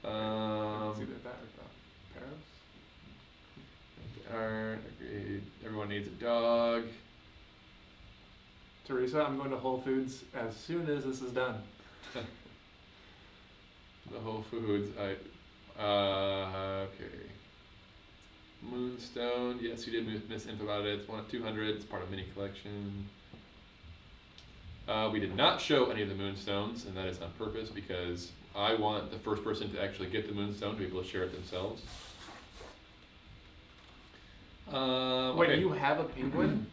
It's either that or Paris. Alright, agreed. Everyone needs a dog. Teresa, I'm going to Whole Foods as soon as this is done. The Whole Foods. Okay. Moonstone. Yes, you did miss info about it. It's one of 200. It's part of a mini collection. We did not show any of the moonstones, and that is on purpose because I want the first person to actually get the moonstone to be able to share it themselves. Wait, Okay. you have a penguin?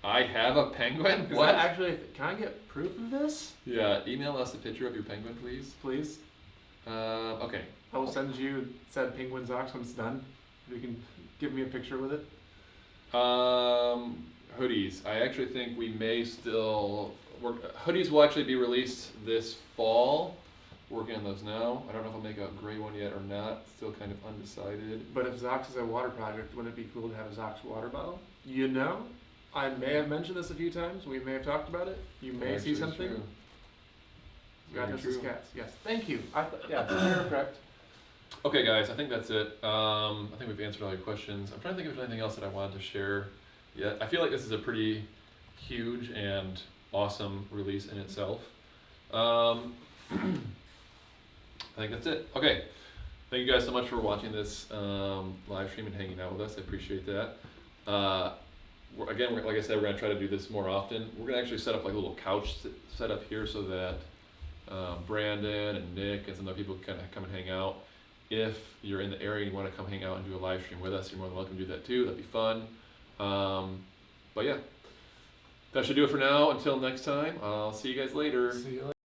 I have a penguin? Is What? that actually? Can I get proof of this? Yeah, email us a picture of your penguin, please. Please. Okay. I will send you said penguin ZOX when it's done. You can give me a picture with it. Hoodies. I actually think we may still work. Hoodies will actually be released this fall. Working on those now. I don't know if I'll make a gray one yet or not. Still kind of undecided. But if ZOX is a water project, wouldn't it be cool to have a ZOX water bottle? You know, I may have mentioned this a few times. We may have talked about it. You may see Actually, something. true. Very Gatos is true. cats. Yes. Thank you. Yeah, you're correct. Okay, guys, I think that's it. I think we've answered all your questions. I'm trying to think if there's anything else that I wanted to share yet. I feel like this is a pretty huge and awesome release in itself. I think that's it. Okay. Thank you guys so much for watching this live stream and hanging out with us. I appreciate that. Again, like I said, we're going to try to do this more often. We're going to actually set up like a little couch set up here so that Brandon and Nick and some other people can kind of come and hang out. If you're in the area and you want to come hang out and do a live stream with us, you're more than welcome to do that too. That'd be fun. But yeah, that should do it for now. Until next time, I'll see you guys later. See you later.